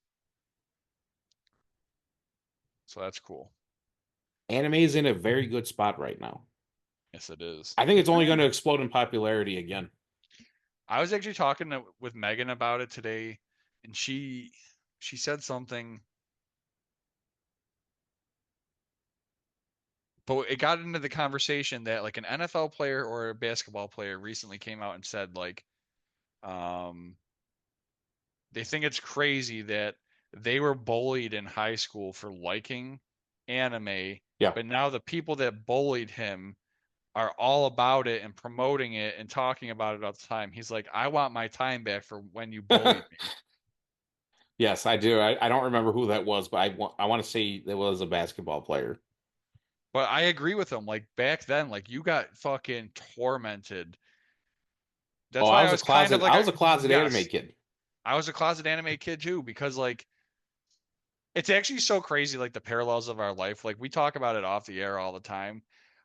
[SPEAKER 1] So that's cool.
[SPEAKER 2] Anime is in a very good spot right now.
[SPEAKER 1] Yes, it is.
[SPEAKER 2] I think it's only going to explode in popularity again.
[SPEAKER 1] I was actually talking with Megan about it today, and she said something, but it got into the conversation that like an NFL player or a basketball player recently came out and said like, um, they think it's crazy that they were bullied in high school for liking anime,
[SPEAKER 2] Yeah.
[SPEAKER 1] but now the people that bullied him are all about it and promoting it and talking about it all the time. He's like, I want my time back for when you bullied me.
[SPEAKER 2] Yes, I do. I don't remember who that was, but I want to say it was a basketball player.
[SPEAKER 1] But I agree with him. Like back then, like you got fucking tormented.
[SPEAKER 2] Oh,
[SPEAKER 1] That's why I was kind of like,
[SPEAKER 2] I was a closet anime
[SPEAKER 1] yes,
[SPEAKER 2] kid.
[SPEAKER 1] I was a closet anime kid too, because like it's actually so crazy, like the parallels of our life. Like we talk about it off the air all the time.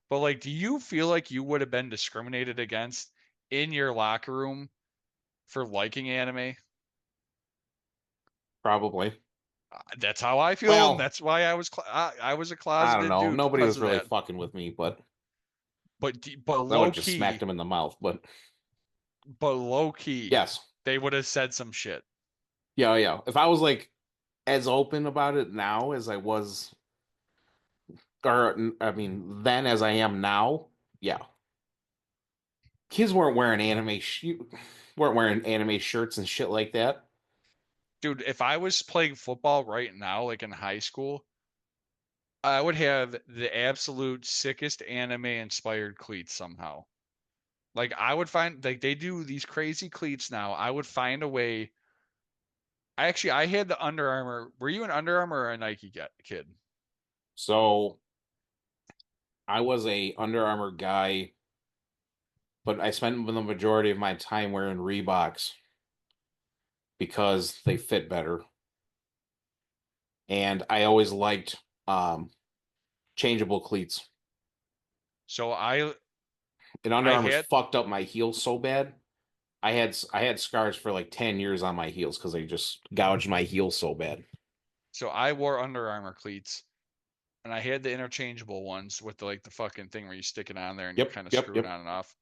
[SPEAKER 1] But like, do you feel like you would have been discriminated against in your locker room for liking anime?
[SPEAKER 2] Probably.
[SPEAKER 1] That's how I feel, and
[SPEAKER 2] Well,
[SPEAKER 1] that's why I was a
[SPEAKER 2] I don't
[SPEAKER 1] closeted
[SPEAKER 2] know.
[SPEAKER 1] dude
[SPEAKER 2] Nobody
[SPEAKER 1] because
[SPEAKER 2] was
[SPEAKER 1] of
[SPEAKER 2] really
[SPEAKER 1] that.
[SPEAKER 2] fucking with me, but
[SPEAKER 1] But
[SPEAKER 2] I would
[SPEAKER 1] low
[SPEAKER 2] have just smacked
[SPEAKER 1] key,
[SPEAKER 2] him in the mouth.
[SPEAKER 1] but low key,
[SPEAKER 2] Yes.
[SPEAKER 1] they would have said some shit.
[SPEAKER 2] Yeah, yeah. If I was like as open about it now as I was, or I mean, then as I am now, yeah. Kids weren't wearing anime shirts and shit like that.
[SPEAKER 1] Dude, if I was playing football right now, like in high school, I would have the absolute sickest anime inspired cleats somehow. Like I would find like they do these crazy cleats now. I would find a way. I had the Under Armour. Were you an Under Armour or a Nike kid?
[SPEAKER 2] So I was a Under Armour guy, but I spent the majority of my time wearing Reeboks because they fit better. And I always liked changeable cleats.
[SPEAKER 1] So
[SPEAKER 2] And Under
[SPEAKER 1] I
[SPEAKER 2] Armour's
[SPEAKER 1] had
[SPEAKER 2] fucked up my heels so bad. I had scars for like 10 years on my heels because they just gouged my heels so bad.
[SPEAKER 1] I wore Under Armour cleats, and I had the interchangeable ones with the like the fucking thing where you stick it on there and you
[SPEAKER 2] Yep,
[SPEAKER 1] kind of
[SPEAKER 2] yep,
[SPEAKER 1] screw it
[SPEAKER 2] yep.
[SPEAKER 1] on and off.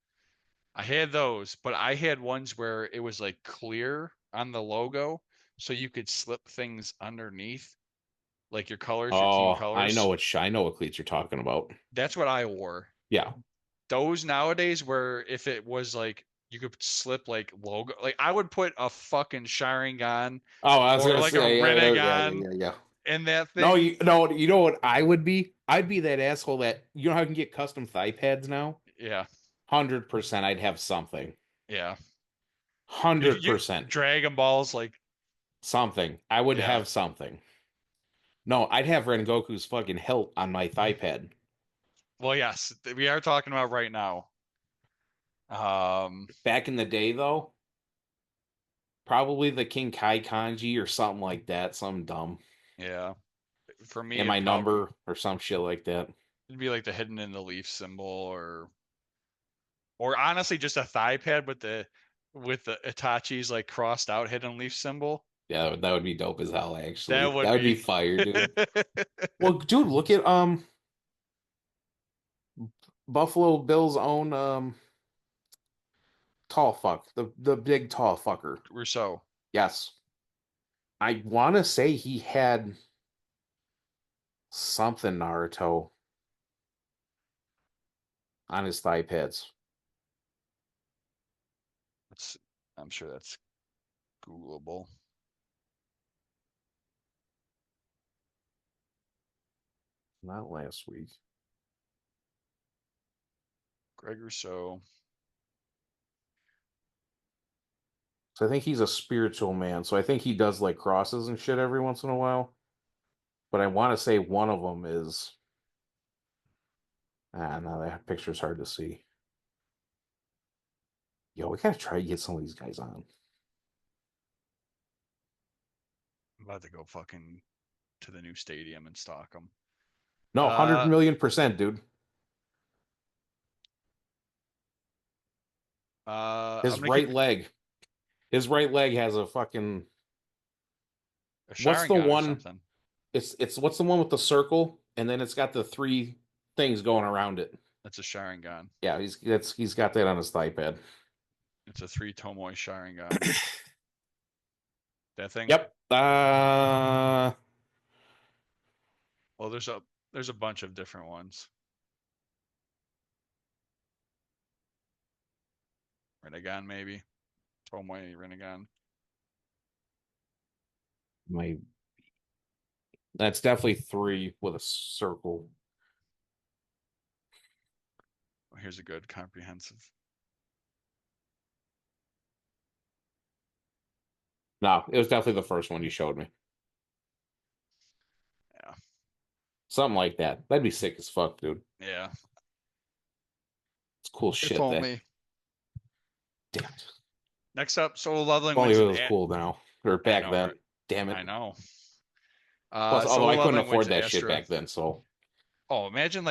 [SPEAKER 1] I had those, but I had ones where it was like clear on the logo, so you could slip things underneath, like your colors, your team
[SPEAKER 2] Oh,
[SPEAKER 1] colors.
[SPEAKER 2] I know what cleats you're talking about.
[SPEAKER 1] That's what I wore.
[SPEAKER 2] Yeah.
[SPEAKER 1] Those nowadays, where if it was like you could slip like logo, like I would put a fucking Sharingan
[SPEAKER 2] Oh, I was
[SPEAKER 1] or
[SPEAKER 2] gonna
[SPEAKER 1] like a
[SPEAKER 2] say,
[SPEAKER 1] Rinnegan
[SPEAKER 2] yeah.
[SPEAKER 1] in that
[SPEAKER 2] No,
[SPEAKER 1] thing.
[SPEAKER 2] you know what I would be? I'd be that asshole that you know how you can get custom thigh pads now?
[SPEAKER 1] Yeah,
[SPEAKER 2] 100% I'd have something.
[SPEAKER 1] yeah. You
[SPEAKER 2] 100%
[SPEAKER 1] Dragon Balls, like
[SPEAKER 2] something. I would
[SPEAKER 1] yeah.
[SPEAKER 2] have something. No, I'd have Rengoku's fucking hilt on my thigh pad.
[SPEAKER 1] Well, yes, we are talking about right now. Um,
[SPEAKER 2] Back in the day, though, probably the King Kai kanji or something like that, something dumb.
[SPEAKER 1] yeah. For me,
[SPEAKER 2] And my number or some shit like that.
[SPEAKER 1] it'd be like the hidden in the leaf symbol or Or honestly, just a thigh pad with the Itachi's like crossed out hidden leaf symbol.
[SPEAKER 2] Yeah, that would be dope as hell, actually.
[SPEAKER 1] That
[SPEAKER 2] That
[SPEAKER 1] would
[SPEAKER 2] would be
[SPEAKER 1] be.
[SPEAKER 2] fire, dude. Well, dude, look at Buffalo Bill's own tall fuck, the big tall fucker.
[SPEAKER 1] Rousseau.
[SPEAKER 2] Yes. I want to say he had something Naruto on his thigh pads.
[SPEAKER 1] That's, I'm sure that's Googleable.
[SPEAKER 2] Not last week.
[SPEAKER 1] Greg Rousseau.
[SPEAKER 2] So I think he's a spiritual man. So I think he does like crosses and shit every once in a while. But I want to say one of them is. No, that picture's hard to see. Yo, we gotta try to get some of these guys on.
[SPEAKER 1] I'm about to go fucking to the new stadium and stalk them.
[SPEAKER 2] No, 100,000,000%, dude. His
[SPEAKER 1] I'm gonna
[SPEAKER 2] right
[SPEAKER 1] keep
[SPEAKER 2] leg. His right leg has a fucking.
[SPEAKER 1] a
[SPEAKER 2] What's the
[SPEAKER 1] Sharingan or
[SPEAKER 2] one?
[SPEAKER 1] something.
[SPEAKER 2] It's what's the one with the circle, and then it's got the three things going around it.
[SPEAKER 1] That's a Sharingan.
[SPEAKER 2] Yeah, he's got that on his thigh pad.
[SPEAKER 1] It's a 3 Tomoe Sharingan. That thing.
[SPEAKER 2] Yep.
[SPEAKER 1] Well, there's a bunch of different ones. Renegon maybe. Tomoe Renegon.
[SPEAKER 2] My That's definitely three with a circle.
[SPEAKER 1] Oh, here's a good comprehensive.
[SPEAKER 2] No, it was definitely the first one you showed me.
[SPEAKER 1] Yeah.
[SPEAKER 2] Something like that. That'd be sick as fuck, dude.
[SPEAKER 1] Yeah.
[SPEAKER 2] It's cool
[SPEAKER 1] If
[SPEAKER 2] shit.
[SPEAKER 1] only.
[SPEAKER 2] Damn it.
[SPEAKER 1] Next up, Solo Leveling
[SPEAKER 2] If only
[SPEAKER 1] wins
[SPEAKER 2] it
[SPEAKER 1] an
[SPEAKER 2] was cool now. Or
[SPEAKER 1] I
[SPEAKER 2] back
[SPEAKER 1] know,
[SPEAKER 2] then.
[SPEAKER 1] right?
[SPEAKER 2] Damn it.
[SPEAKER 1] I know.
[SPEAKER 2] Plus, although
[SPEAKER 1] Solo
[SPEAKER 2] I couldn't
[SPEAKER 1] Leveling wins
[SPEAKER 2] afford that shit
[SPEAKER 1] Astra.
[SPEAKER 2] back then, so
[SPEAKER 1] Oh, imagine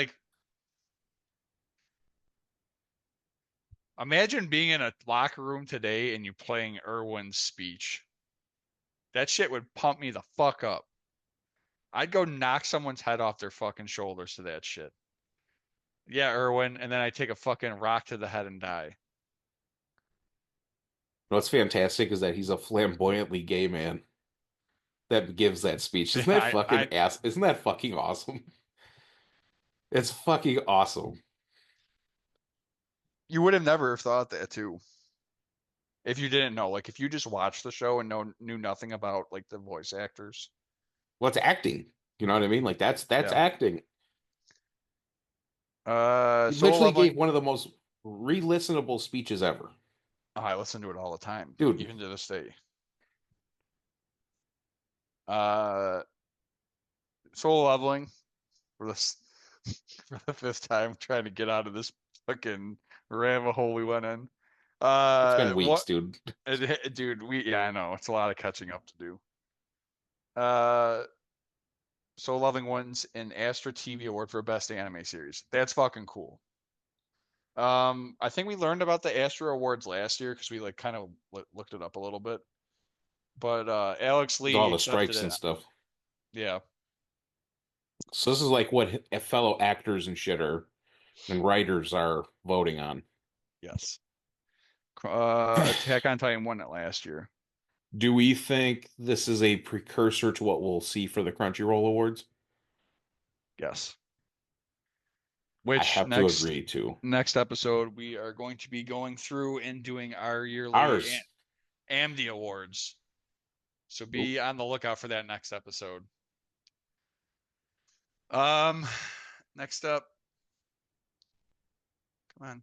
[SPEAKER 1] being in a locker room today and you playing Irwin's speech. That shit would pump me the fuck up. I'd go knock someone's head off their fucking shoulders to that shit. Yeah, Irwin, and then I take a fucking rock to the head and die.
[SPEAKER 2] what's fantastic is that he's a flamboyantly gay man that gives that speech. Isn't that fucking ass? Isn't that fucking awesome? It's fucking awesome.
[SPEAKER 1] You would have never have thought that too. If you didn't know, like if you just watched the show and knew nothing about like the voice actors.
[SPEAKER 2] Well, it's acting. You know what I mean? Like that's
[SPEAKER 1] Yeah.
[SPEAKER 2] acting. He
[SPEAKER 1] Solo
[SPEAKER 2] literally
[SPEAKER 1] Leveling.
[SPEAKER 2] gave one of the most re-listenable speeches ever.
[SPEAKER 1] Oh, I listen to it all the time,
[SPEAKER 2] Dude.
[SPEAKER 1] even to this day. Solo Leveling for this for the fifth time, trying to get out of this fucking rabbit hole we went in.
[SPEAKER 2] It's been weeks,
[SPEAKER 1] What,
[SPEAKER 2] dude.
[SPEAKER 1] dude? Yeah, I know it's a lot of catching up to do. Solo Leveling wins an Astra TV Award for Best Anime Series. That's fucking cool. I think we learned about the Astra Awards last year because we like kind of looked it up a little bit. But Alex
[SPEAKER 2] With
[SPEAKER 1] Lee
[SPEAKER 2] all the
[SPEAKER 1] accepted
[SPEAKER 2] strikes
[SPEAKER 1] it.
[SPEAKER 2] and stuff.
[SPEAKER 1] Yeah.
[SPEAKER 2] So this is like what fellow actors and shit and writers are voting on.
[SPEAKER 1] Yes. Attack on Titan won it last year.
[SPEAKER 2] Do we think this is a precursor to what we'll see for the Crunchyroll Awards?
[SPEAKER 1] Yes.
[SPEAKER 2] I
[SPEAKER 1] Which
[SPEAKER 2] have to agree too.
[SPEAKER 1] next episode we are going to be going through and doing our yearly
[SPEAKER 2] Ours.
[SPEAKER 1] AMMDI awards. So be on the lookout for that next episode. Next up. Come on.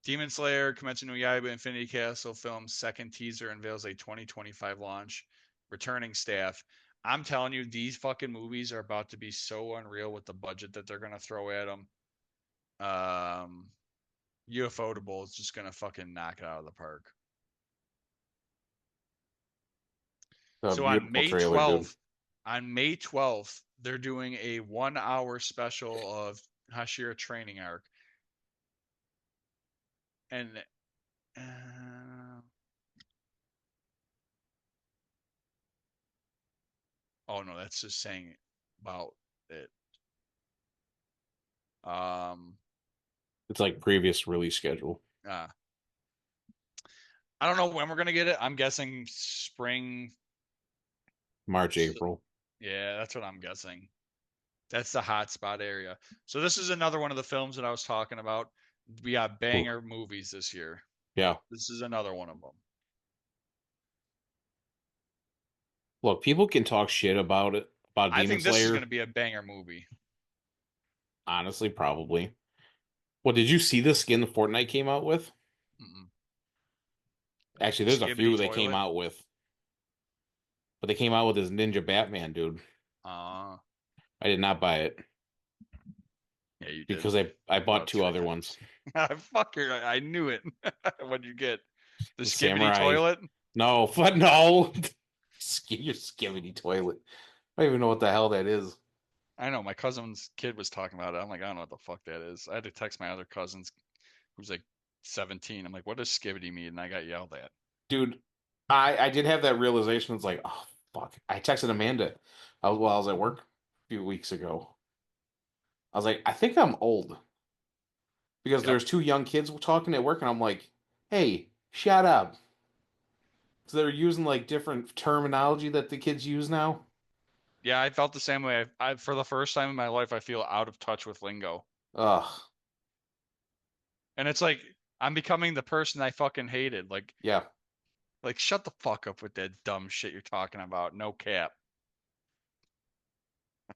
[SPEAKER 1] Demon Slayer, Kimetsu no Yaiba, Infinity Castle film's second teaser unveils a 2025 launch. Returning staff. I'm telling you, these fucking movies are about to be so unreal with the budget that they're gonna throw at them. UFOtable is just gonna fucking knock it out of the park. So on May
[SPEAKER 2] trailer,
[SPEAKER 1] 12th, they're doing a 1 hour special of Hashira training arc. And oh no, that's just saying about it.
[SPEAKER 2] It's like previous release schedule.
[SPEAKER 1] Uh, I don't know when we're gonna get it. I'm guessing spring.
[SPEAKER 2] March, April.
[SPEAKER 1] Yeah, that's what I'm guessing. That's the hot spot area. So this is another one of the films that I was talking about. We got
[SPEAKER 2] Ooh.
[SPEAKER 1] banger movies this year.
[SPEAKER 2] Yeah.
[SPEAKER 1] This is another one of them.
[SPEAKER 2] Look, people can talk shit about it, about
[SPEAKER 1] I
[SPEAKER 2] Demon
[SPEAKER 1] think this is going
[SPEAKER 2] Slayer.
[SPEAKER 1] to be a banger movie.
[SPEAKER 2] Honestly, probably. Well, did you see the skin the Fortnite came out with?
[SPEAKER 1] Mm-mm.
[SPEAKER 2] Actually,
[SPEAKER 1] The
[SPEAKER 2] there's a
[SPEAKER 1] Skibbity
[SPEAKER 2] few they came
[SPEAKER 1] Toilet.
[SPEAKER 2] out with. But they came out with this Ninja Batman, dude.
[SPEAKER 1] Uh,
[SPEAKER 2] I did not buy it
[SPEAKER 1] yeah, you did.
[SPEAKER 2] because I
[SPEAKER 1] You
[SPEAKER 2] bought
[SPEAKER 1] bought
[SPEAKER 2] two
[SPEAKER 1] two.
[SPEAKER 2] other ones.
[SPEAKER 1] Fucker, I knew it. What'd you get? The
[SPEAKER 2] The
[SPEAKER 1] Skibbity
[SPEAKER 2] Samurai.
[SPEAKER 1] Toilet?
[SPEAKER 2] No, but no. Your skivvy toilet. I don't even know what the hell that is.
[SPEAKER 1] I know, my cousin's kid was talking about it. I'm like, I don't know what the fuck that is. I had to text my other cousins who's like 17. I'm like, what does Skibbity mean? And I got yelled at.
[SPEAKER 2] Dude, I did have that realization. It's like, oh fuck. I texted Amanda while I was at work a few weeks ago. I was like, I think I'm old. Because
[SPEAKER 1] Yep.
[SPEAKER 2] there's two young kids talking at work, and I'm like, hey, shut up. So they're using like different terminology that the kids use now.
[SPEAKER 1] Yeah, I felt the same way. I for the first time in my life, I feel out of touch with lingo.
[SPEAKER 2] Ugh.
[SPEAKER 1] And it's like I'm becoming the person I fucking hated.
[SPEAKER 2] Yeah.
[SPEAKER 1] Like shut the fuck up with that dumb shit you're talking about. No cap.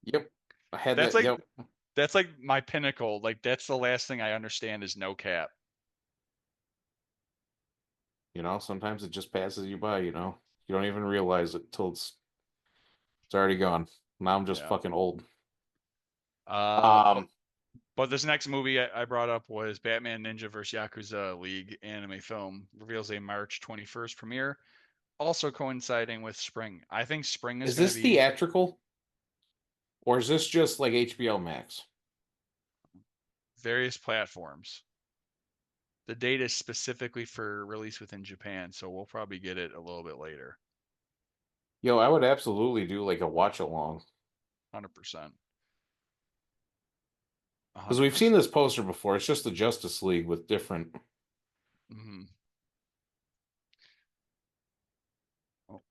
[SPEAKER 2] Yep. I had
[SPEAKER 1] That's
[SPEAKER 2] that.
[SPEAKER 1] like
[SPEAKER 2] Yep.
[SPEAKER 1] that's like my pinnacle. Like that's the last thing I understand is no cap.
[SPEAKER 2] Sometimes it just passes you by, you know. You don't even realize it till it's already gone. Now I'm just
[SPEAKER 1] Yeah.
[SPEAKER 2] fucking old.
[SPEAKER 1] Uh, but
[SPEAKER 2] Um,
[SPEAKER 1] but this next movie I brought up was Batman Ninja vs. Yakuza League anime film reveals a March 21st premiere, also coinciding with spring. I think spring is
[SPEAKER 2] is
[SPEAKER 1] going to
[SPEAKER 2] this
[SPEAKER 1] be
[SPEAKER 2] theatrical or is this just like HBO Max?
[SPEAKER 1] various platforms. The date is specifically for release within Japan, so we'll probably get it a little bit later.
[SPEAKER 2] Yo, I would absolutely do like a watch along
[SPEAKER 1] 100%.
[SPEAKER 2] because we've seen
[SPEAKER 1] 100%.
[SPEAKER 2] this poster before. It's just the Justice League with different.
[SPEAKER 1] Mm-hmm. Oh,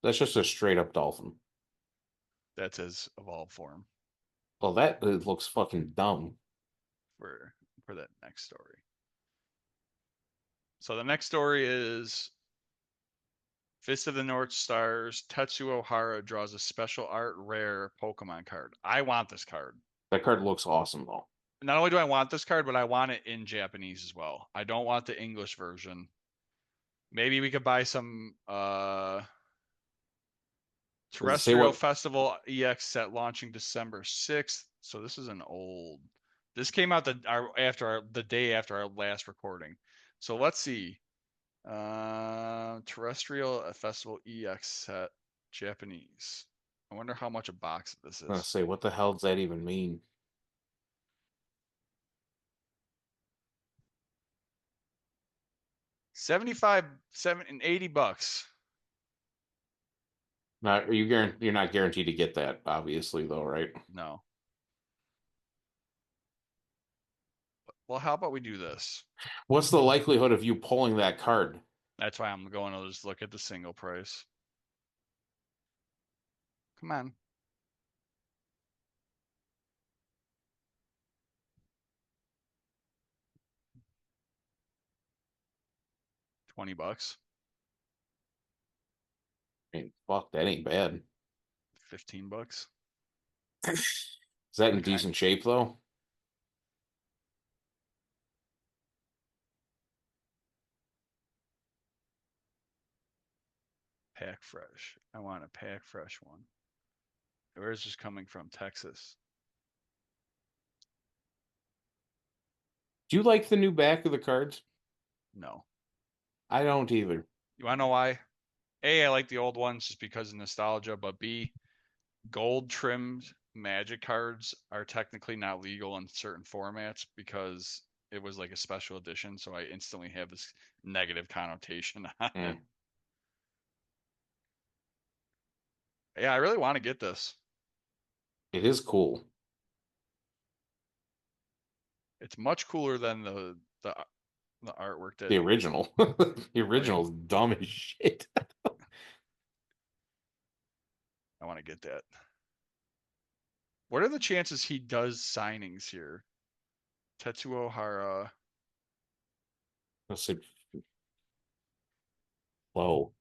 [SPEAKER 2] That's just a straight up dolphin.
[SPEAKER 1] that's his evolved form
[SPEAKER 2] Well, that it looks fucking dumb.
[SPEAKER 1] for for that next story. So the next story is Fist of the North Stars. Tetsuo Hara draws a special art rare Pokemon card. I want this card.
[SPEAKER 2] That card looks awesome though.
[SPEAKER 1] Not only do I want this card, but I want it in Japanese as well. I don't want the English version. Maybe we could buy some
[SPEAKER 2] Does it say
[SPEAKER 1] Terrestrial
[SPEAKER 2] what?
[SPEAKER 1] Festival EX set launching December 6th. So this is an old. This came out the day after our last recording. So let's see. Terrestrial Festival EX set Japanese. I wonder how much a box of this
[SPEAKER 2] I'm gonna
[SPEAKER 1] is.
[SPEAKER 2] say, what the hell does that even mean?
[SPEAKER 1] 75, 80 bucks.
[SPEAKER 2] Not are you guaranteed? You're not guaranteed to get that, obviously, though, right?
[SPEAKER 1] No. Well, how about we do this?
[SPEAKER 2] What's the likelihood of you pulling that card?
[SPEAKER 1] That's why I'm going to just look at the single price. Come on. $20.
[SPEAKER 2] I mean, fuck, that ain't bad.
[SPEAKER 1] $15.
[SPEAKER 2] Is that in
[SPEAKER 1] Okay.
[SPEAKER 2] decent shape though?
[SPEAKER 1] Pack fresh. I want a pack fresh one. Where is this coming from? Texas.
[SPEAKER 2] Do you like the new back of the cards?
[SPEAKER 1] No.
[SPEAKER 2] I don't either.
[SPEAKER 1] You wanna know why? A, I like the old ones just because of nostalgia, but B, gold trimmed magic cards are technically not legal in certain formats because it was like a special edition, so I instantly have this negative connotation on it. Yeah, I really want to get this.
[SPEAKER 2] It is cool.
[SPEAKER 1] It's much cooler than the artwork that
[SPEAKER 2] The original. The
[SPEAKER 1] yeah,
[SPEAKER 2] original's dumb as shit.
[SPEAKER 1] I want to get that. What are the chances he does signings here? Tetsuo Hara.
[SPEAKER 2] I said low.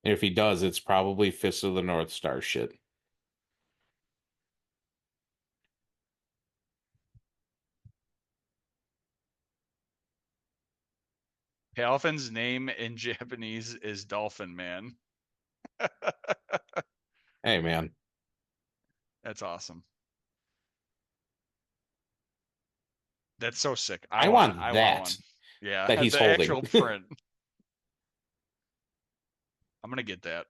[SPEAKER 2] And if he does, it's probably Fist of the North Star shit.
[SPEAKER 1] Halfin's name in Japanese is Dolphin Man.
[SPEAKER 2] Hey man,
[SPEAKER 1] That's awesome. That's so sick.
[SPEAKER 2] I want
[SPEAKER 1] I want
[SPEAKER 2] that
[SPEAKER 1] one. Yeah,
[SPEAKER 2] that he's
[SPEAKER 1] the
[SPEAKER 2] holding.
[SPEAKER 1] actual print. I'm gonna get that.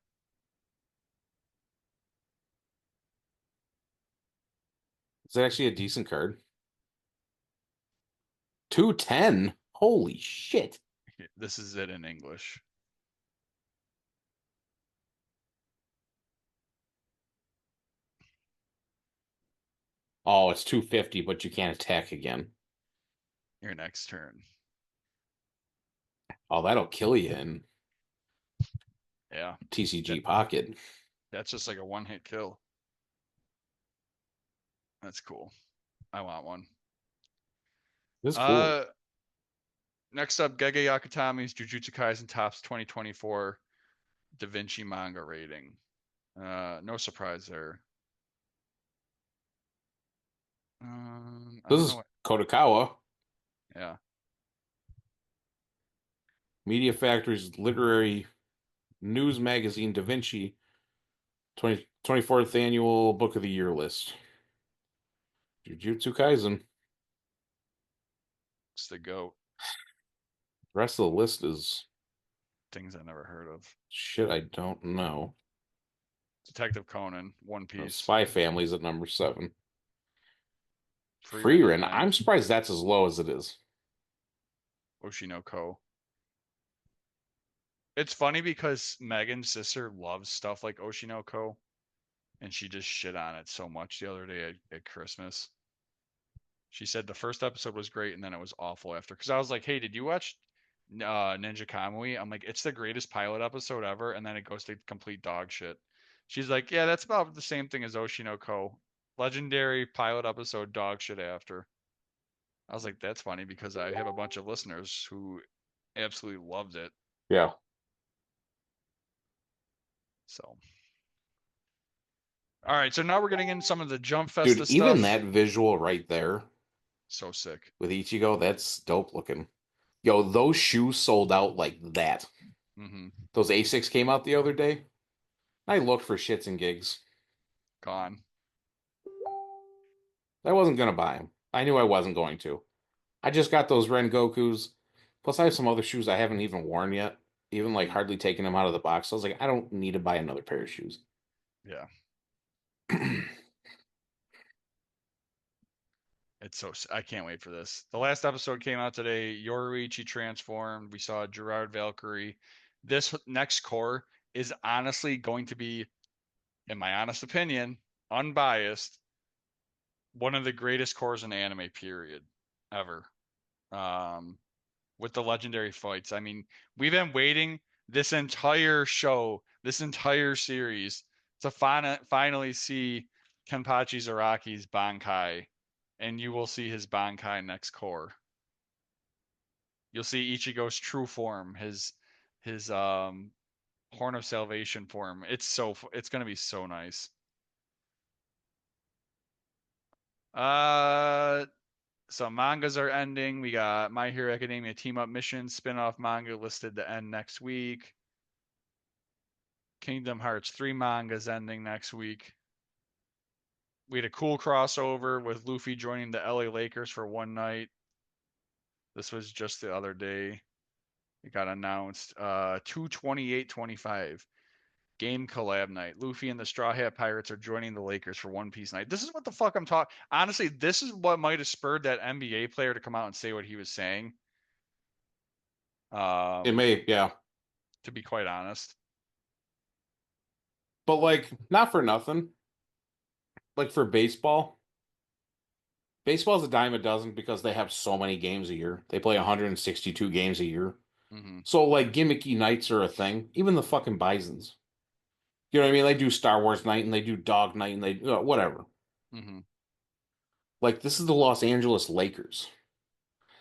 [SPEAKER 2] Is that actually a decent card? 210. Holy shit.
[SPEAKER 1] This is it in English.
[SPEAKER 2] Oh, it's 250, but you can't attack again.
[SPEAKER 1] Your next turn.
[SPEAKER 2] Oh, that'll kill you in
[SPEAKER 1] Yeah,
[SPEAKER 2] TCG Pocket.
[SPEAKER 1] that's just like a one-hit kill. That's cool. I want one.
[SPEAKER 2] This is cool.
[SPEAKER 1] Next up, Gege Yakutami's Jujutsu Kaisen Tops 2024 Da Vinci manga rating. No surprise there. I
[SPEAKER 2] This
[SPEAKER 1] don't
[SPEAKER 2] is
[SPEAKER 1] know.
[SPEAKER 2] Kodakawa,
[SPEAKER 1] Yeah,
[SPEAKER 2] Media Factory's literary news magazine Da Vinci 24th annual book of the year list. Jujutsu Kaisen.
[SPEAKER 1] it's the GOAT.
[SPEAKER 2] The rest of the list is
[SPEAKER 1] Things I never heard of.
[SPEAKER 2] shit I don't know.
[SPEAKER 1] Detective Conan, One Piece,
[SPEAKER 2] Spy Family's at number 7.
[SPEAKER 1] Freeran at
[SPEAKER 2] Freeran,
[SPEAKER 1] 9,
[SPEAKER 2] I'm surprised that's as low as it is.
[SPEAKER 1] Oshinoko. It's funny because Megan's sister loves stuff like Oshinoko, and she just shit on it so much the other day at Christmas. She said the first episode was great, and then it was awful after. Because I was like, "Hey, did you watch Ninja Kamui?" I'm like, "It's the greatest pilot episode ever," and then it goes to complete dog shit. She's like, "Yeah, that's about the same thing as Oshinoko. Legendary pilot episode, dog shit after." I was like, "That's funny because I have a bunch of listeners who absolutely loved it."
[SPEAKER 2] Yeah.
[SPEAKER 1] So, all right, so now we're getting into some of the Jump
[SPEAKER 2] Dude,
[SPEAKER 1] Festa
[SPEAKER 2] even
[SPEAKER 1] stuff.
[SPEAKER 2] that visual right there
[SPEAKER 1] So sick.
[SPEAKER 2] with Ichigo, that's dope looking. Yo, those shoes sold out like that.
[SPEAKER 1] Mm-hmm.
[SPEAKER 2] Those A6 came out the other day. I looked for shits and gigs.
[SPEAKER 1] Gone.
[SPEAKER 2] I wasn't gonna buy them. I knew I wasn't going to. I just got those Rengokus. Plus, I have some other shoes I haven't even worn yet. Even like
[SPEAKER 1] Mm-hmm.
[SPEAKER 2] hardly taking them out of the box. So I was like, I don't need to buy another pair of shoes.
[SPEAKER 1] Yeah. It's so I can't wait for this. The last episode came out today. Yoruichi transformed. We saw Gerard Valkyrie. This next core is honestly going to be, in my honest opinion, unbiased, one of the greatest cores in anime period ever. Um, with the legendary fights. I mean, we've been waiting this entire show, this entire series, to finally see Kenpachi Zaraki's Bankai, and you will see his Bankai next core. You'll see Ichigo's true form, his Horn of Salvation form. It's gonna be so nice. Uh, so mangas are ending. We got My Hero Academia Team Up Mission spin-off manga listed to end next week. Kingdom Hearts 3 mangas ending next week. We had a cool crossover with Luffy joining the LA Lakers for one night. This was just the other day. It got announced 2/28/25. Game collab night. Luffy and the Straw Hat Pirates are joining the Lakers for One Piece night. This is what the fuck I'm talking. Honestly, this is what might have spurred that NBA player to come out and say what he was saying.
[SPEAKER 2] It may, yeah.
[SPEAKER 1] To be quite honest.
[SPEAKER 2] But like, not for nothing. Like for baseball's a dime a dozen because they have so many games a year. They play 162 games a year.
[SPEAKER 1] Mm-hmm.
[SPEAKER 2] So like gimmicky nights are a thing. Even the fucking Bisons. You know what I mean? They do Star Wars night and they do Dog night and they whatever.
[SPEAKER 1] Mm-hmm.
[SPEAKER 2] Like this is the Los Angeles Lakers.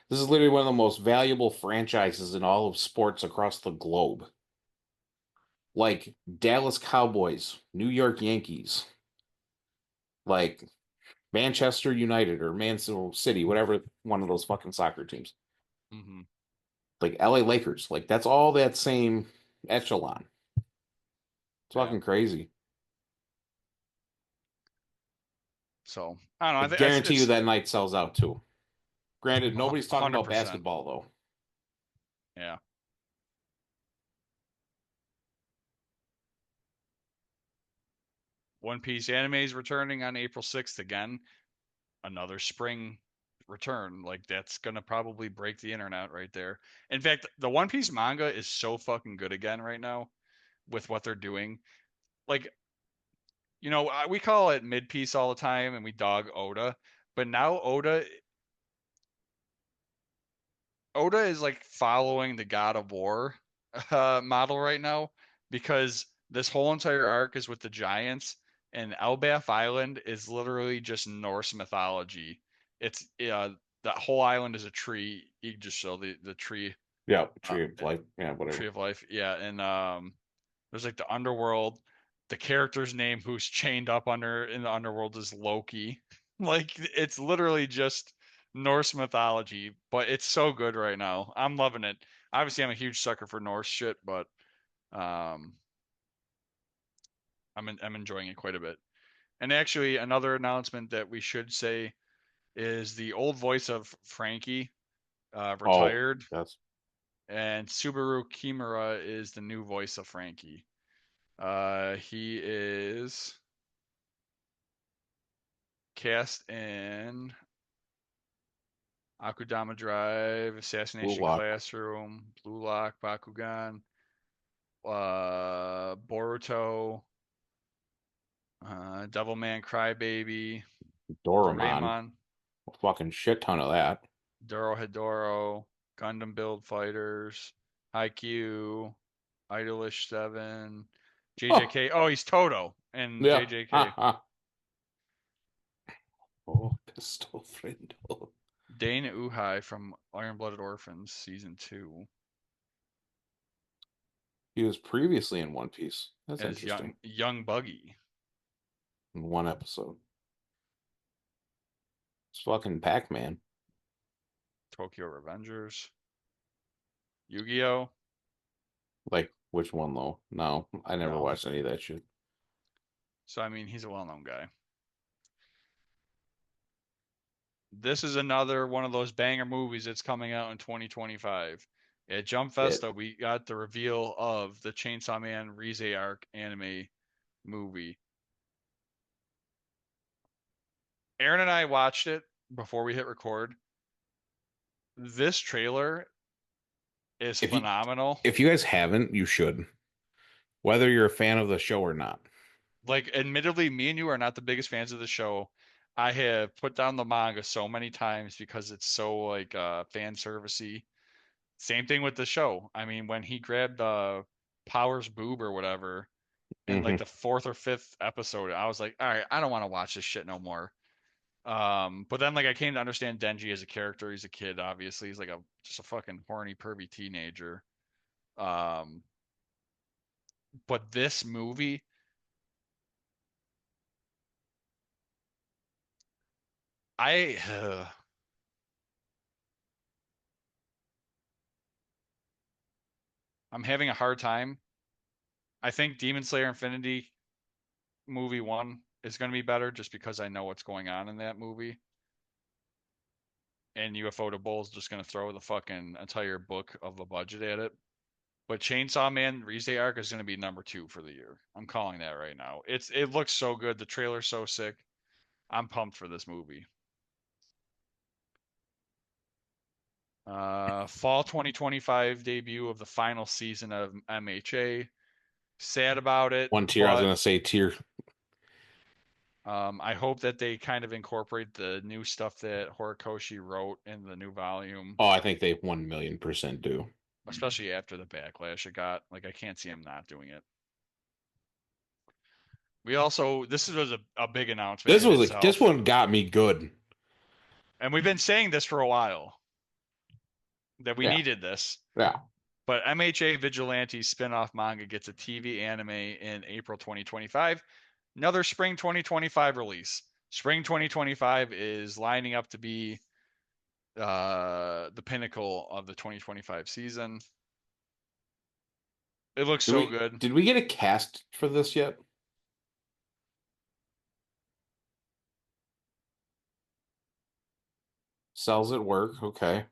[SPEAKER 2] This is literally one of the most valuable franchises in all of sports across the globe. Like Dallas Cowboys, New York Yankees, like Manchester United or Manchester City, whatever one of those fucking soccer teams.
[SPEAKER 1] Mm-hmm.
[SPEAKER 2] Like LA Lakers, like that's all that same echelon. It's
[SPEAKER 1] Yeah.
[SPEAKER 2] fucking crazy.
[SPEAKER 1] So I don't know.
[SPEAKER 2] I
[SPEAKER 1] I think
[SPEAKER 2] guarantee you
[SPEAKER 1] it's
[SPEAKER 2] that night sells out too. Granted, nobody's talking about
[SPEAKER 1] 100%.
[SPEAKER 2] basketball though.
[SPEAKER 1] Yeah. One Piece anime is returning on April 6th again. Another spring return. Like that's gonna probably break the internet right there. In fact, the One Piece manga is so fucking good again right now with what they're doing. Like, we call it mid piece all the time and we dog Oda, but now Oda is like following the God of War model right now because this whole entire arc is with the giants, and Elbaf Island is literally just Norse mythology. It's that whole island is a tree. You can just show the tree,
[SPEAKER 2] Yeah,
[SPEAKER 1] uh,
[SPEAKER 2] Tree of Life. Yeah, whatever.
[SPEAKER 1] tree of life. Yeah, and there's like the underworld. The character's name who's chained up under in the underworld is Loki. Like it's literally just Norse mythology, but it's so good right now. I'm loving it. Obviously, I'm a huge sucker for Norse shit, but um, I'm enjoying it quite a bit. And actually, another announcement that we should say is the old voice of Frankie
[SPEAKER 2] Oh,
[SPEAKER 1] retired,
[SPEAKER 2] that's
[SPEAKER 1] and Subaru Kimura is the new voice of Frankie. He is cast in Akudama Drive,
[SPEAKER 2] Blue
[SPEAKER 1] Assassination
[SPEAKER 2] Lock.
[SPEAKER 1] Classroom, Blue Lock, Bakugan, Boruto, Devilman Crybaby,
[SPEAKER 2] Doraemon.
[SPEAKER 1] Doraemon,
[SPEAKER 2] A fucking shit ton of that.
[SPEAKER 1] Dorohedoro, Gundam Build Fighters, Haikyuu, Idolish 7,
[SPEAKER 2] Oh,
[SPEAKER 1] JJK. Oh, he's Toto and
[SPEAKER 2] yeah.
[SPEAKER 1] JJK.
[SPEAKER 2] Ha, ha. Oh, Pistol Friend.
[SPEAKER 1] Dane Uhai from Iron Blooded Orphans Season 2
[SPEAKER 2] He was previously in One Piece. That's
[SPEAKER 1] as
[SPEAKER 2] interesting.
[SPEAKER 1] young Buggy.
[SPEAKER 2] In one episode. It's fucking Pac-Man.
[SPEAKER 1] Tokyo Revengers, Yu-Gi-Oh.
[SPEAKER 2] Like, which one though? No, I never
[SPEAKER 1] No,
[SPEAKER 2] watched any of that shit.
[SPEAKER 1] so I mean he's a well-known guy. This is another one of those banger movies that's coming out in 2025. At Jump
[SPEAKER 2] It.
[SPEAKER 1] Festa, we got the reveal of the Chainsaw Man Rize Arc anime movie. Aaron and I watched it before we hit record. This trailer is
[SPEAKER 2] If you
[SPEAKER 1] phenomenal.
[SPEAKER 2] if you guys haven't, you should. Whether you're a fan of the show or not.
[SPEAKER 1] Like, admittedly, me and you are not the biggest fans of the show. I have put down the manga so many times because it's so like fan servicey. Same thing with the show. I mean, when he grabbed Power's boob or whatever in like
[SPEAKER 2] Hmm.
[SPEAKER 1] the fourth or fifth episode, I was like, all right, I don't want to watch this shit no more. But then like I came to understand Denji as a character. He's a kid, obviously. He's like a just a fucking horny, pervy teenager. Um, but this movie, I I'm having a hard time. I think Demon Slayer Infinity movie one is going to be better just because I know what's going on in that movie. and UFO to Bull's just gonna throw the fucking entire book of a budget at it. But Chainsaw Man Rize arc is gonna be number 2 for the year. I'm calling that right now. It looks so good. The trailer's so sick. I'm pumped for this movie. Fall 2025 debut of the final season of MHA. Sad about it,
[SPEAKER 2] One tier. I was
[SPEAKER 1] but
[SPEAKER 2] gonna say tier.
[SPEAKER 1] I hope that they kind of incorporate the new stuff that Horikoshi wrote in the new volume,
[SPEAKER 2] Oh, I think they 1,000,000% do.
[SPEAKER 1] especially after the backlash it got. Like, I can't see him not doing it. We also, this was a big announcement in
[SPEAKER 2] This
[SPEAKER 1] itself,
[SPEAKER 2] one got me good.
[SPEAKER 1] and we've been saying this for a while that we
[SPEAKER 2] Yeah.
[SPEAKER 1] needed this.
[SPEAKER 2] Yeah.
[SPEAKER 1] But MHA Vigilante spin-off manga gets a TV anime in April 2025. Another spring 2025 release. Spring 2025 is lining up to be the pinnacle of the 2025 season. It looks so good.
[SPEAKER 2] Did we get a cast for this yet? Cells at work. Okay.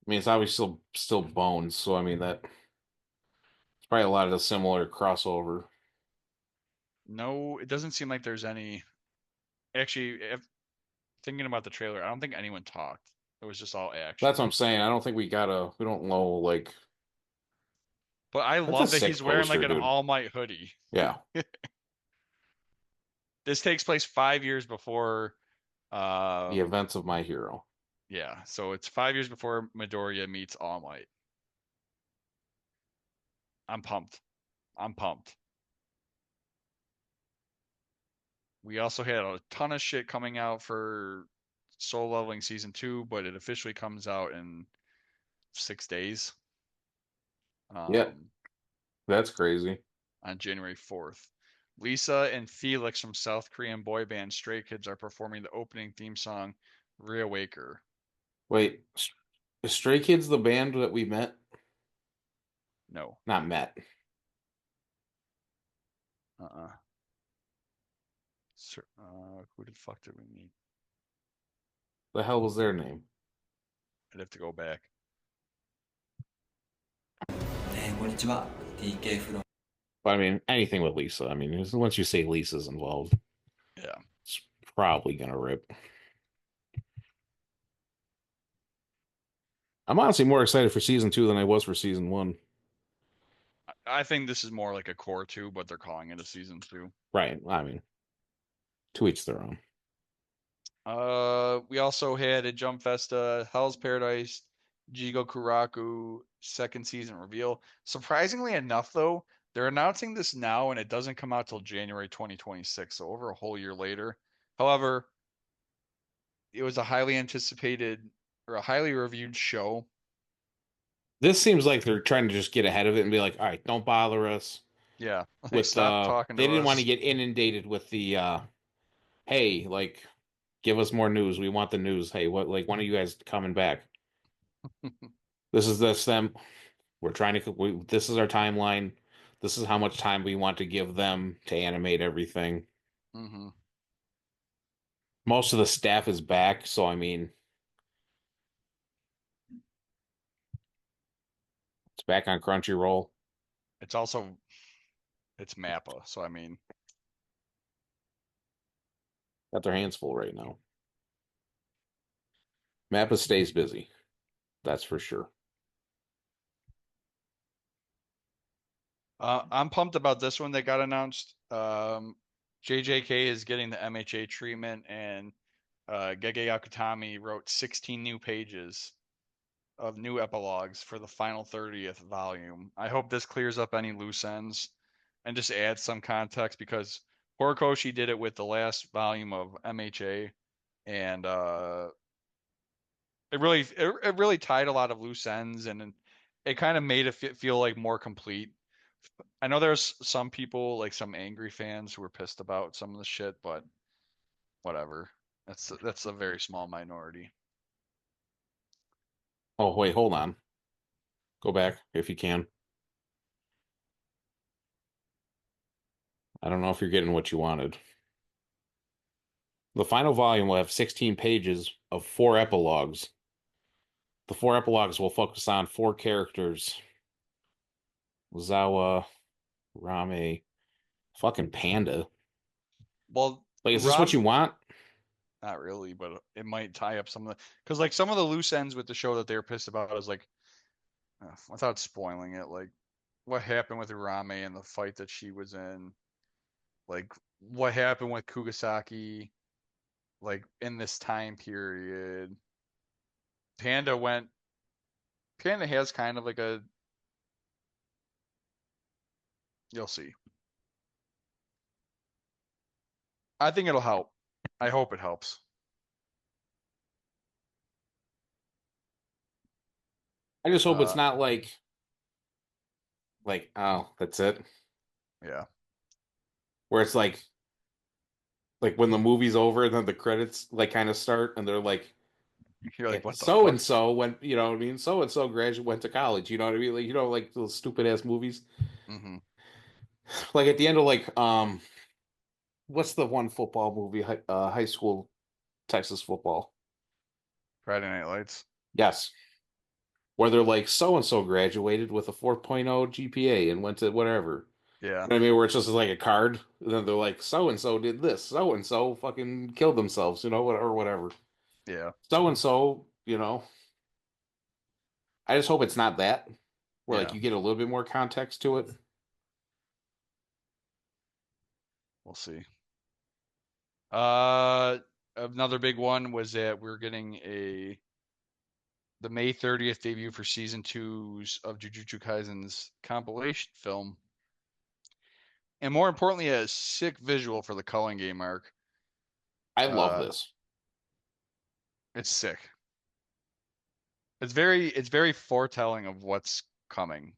[SPEAKER 2] I mean, it's obviously still Bones, so I mean that it's probably a lot of the similar crossover.
[SPEAKER 1] No, it doesn't seem like there's any. Actually, thinking about the trailer, I don't think anyone talked. It was just all action.
[SPEAKER 2] That's what I'm saying. I don't think we don't know, like,
[SPEAKER 1] But I
[SPEAKER 2] that's a
[SPEAKER 1] love that
[SPEAKER 2] sick
[SPEAKER 1] he's wearing like
[SPEAKER 2] poster,
[SPEAKER 1] an
[SPEAKER 2] dude.
[SPEAKER 1] All Might hoodie.
[SPEAKER 2] Yeah.
[SPEAKER 1] This takes place 5 years before.
[SPEAKER 2] The events of my hero.
[SPEAKER 1] Yeah, so it's 5 years before Midoriya meets All Might. I'm pumped. I'm pumped. We also had a ton of shit coming out for Soul Leveling Season 2, but it officially comes out in 6 days.
[SPEAKER 2] Yeah,
[SPEAKER 1] Um,
[SPEAKER 2] that's crazy.
[SPEAKER 1] on January 4th. Lisa and Felix from South Korean boy band Stray Kids are performing the opening theme song, Reawaker.
[SPEAKER 2] Wait, is Stray Kids the band that we met?
[SPEAKER 1] No.
[SPEAKER 2] Not met.
[SPEAKER 1] Uh-uh. Who the fuck did we meet?
[SPEAKER 2] The hell was their name?
[SPEAKER 1] I'd have to go back.
[SPEAKER 5] こんにちは TK フロ
[SPEAKER 2] But I mean, anything with Lisa. I mean, once you say Lisa's involved,
[SPEAKER 1] Yeah.
[SPEAKER 2] it's probably gonna rip. I'm honestly more excited for season 2 than I was for season 1.
[SPEAKER 1] I think this is more like a core 2, but they're calling it a season 2.
[SPEAKER 2] Right. I mean, to each their own.
[SPEAKER 1] We also had a Jump Festa, Hell's Paradise, Jigo Kuraku second season reveal. Surprisingly enough, though, they're announcing this now and it doesn't come out till January 2026, so over a whole year later. However, it was a highly anticipated or a highly reviewed show.
[SPEAKER 2] This seems like they're trying to just get ahead of it and be like, all right, don't bother us
[SPEAKER 1] Yeah, like,
[SPEAKER 2] with
[SPEAKER 1] stop talking
[SPEAKER 2] they
[SPEAKER 1] to
[SPEAKER 2] didn't
[SPEAKER 1] us.
[SPEAKER 2] want to get inundated with the hey, like, give us more news. We want the news. Hey, when are you guys coming back? This is them. We're trying to this is our timeline. This is how much time we want to give them to animate everything.
[SPEAKER 1] Mm-hmm.
[SPEAKER 2] Most of the staff is back, so I mean, it's back on Crunchyroll.
[SPEAKER 1] It's Mappa, so I mean,
[SPEAKER 2] Got their hands full right now. Mappa stays busy. That's for sure.
[SPEAKER 1] I'm pumped about this one that got announced. JJK is getting the MHA treatment, and Gege Akutami wrote 16 new pages of new epilogues for the final 30th volume. I hope this clears up any loose ends and just adds some context, because Horikoshi did it with the last volume of MHA, and it really tied a lot of loose ends, and it kind of made it feel like more complete. I know there's some people, like some angry fans, who were pissed about some of the shit, but whatever. That's a very small minority.
[SPEAKER 2] Oh, wait, hold on. Go back if you can. I don't know if you're getting what you wanted. The final volume will have 16 pages of 4 epilogues. The 4 epilogues will focus on 4 characters. Zawa, Rame, fucking Panda.
[SPEAKER 1] Well,
[SPEAKER 2] Like, is this what
[SPEAKER 1] Ram,
[SPEAKER 2] you want?
[SPEAKER 1] not really, but it might tie up some of the because like some of the loose ends with the show that they were pissed about is like without spoiling it, like what happened with Rame and the fight that she was in, like what happened with Kugasaki, like in this time period. Panda went. Panda has kind of like a. You'll see. I think it'll help. I hope it helps.
[SPEAKER 2] I just hope it's
[SPEAKER 1] Uh,
[SPEAKER 2] not like, oh, that's it.
[SPEAKER 1] yeah.
[SPEAKER 2] Where it's like when the movie's over and then the credits like kind of start and they're like,
[SPEAKER 1] You're like, what the
[SPEAKER 2] so and
[SPEAKER 1] fuck?
[SPEAKER 2] so went, you know what I mean? So and so graduate went to college, you know what I mean? Like, like those stupid ass movies.
[SPEAKER 1] Mm-hmm.
[SPEAKER 2] Like at the end of what's the one football movie? High school Texas football.
[SPEAKER 1] Friday Night Lights.
[SPEAKER 2] Yes. Where they're like, so and so graduated with a 4.0 GPA and went to whatever.
[SPEAKER 1] Yeah.
[SPEAKER 2] You know what I mean? Where it's just like a card, and then they're like, so and so did this, so and so fucking killed themselves, or whatever.
[SPEAKER 1] Yeah.
[SPEAKER 2] So and so, I just hope it's not that, where like
[SPEAKER 1] Yeah.
[SPEAKER 2] you get a little bit more context to it.
[SPEAKER 1] We'll see. Another big one was that we're getting the May 30th debut for season 2's of Jujutsu Kaisen's compilation film, and more importantly, a sick visual for the culling game arc.
[SPEAKER 2] I love
[SPEAKER 1] Uh,
[SPEAKER 2] this.
[SPEAKER 1] it's sick. It's very foretelling of what's coming.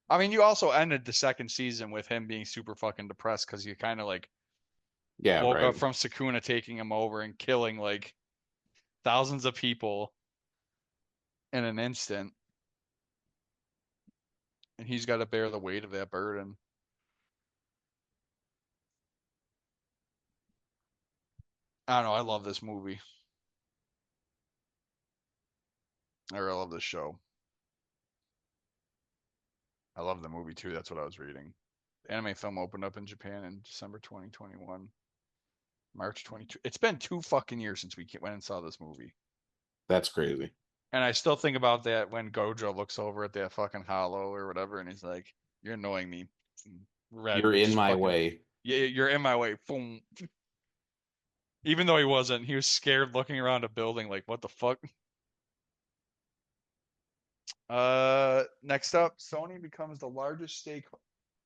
[SPEAKER 1] I mean, you also ended the second season with him being super fucking depressed because you kind of like
[SPEAKER 2] Yeah,
[SPEAKER 1] woke up
[SPEAKER 2] right.
[SPEAKER 1] from Sukuna taking him over and killing like thousands of people in an instant, and he's got to bear the weight of that burden. I don't know. I love this movie. I really love this show. I love the movie too. That's what I was reading. The anime film opened up in Japan in December 2021. March 22. It's been 2 fucking years since we went and saw this movie.
[SPEAKER 2] That's crazy.
[SPEAKER 1] And I still think about that when Gojo looks over at that fucking hollow or whatever, and he's like, "You're annoying me." Red
[SPEAKER 2] You're in
[SPEAKER 1] just
[SPEAKER 2] my
[SPEAKER 1] fucking,
[SPEAKER 2] way.
[SPEAKER 1] yeah, you're in my way. Boom. Even though he wasn't, he was scared looking around a building like, "What the fuck?" Next up, Sony becomes the largest stake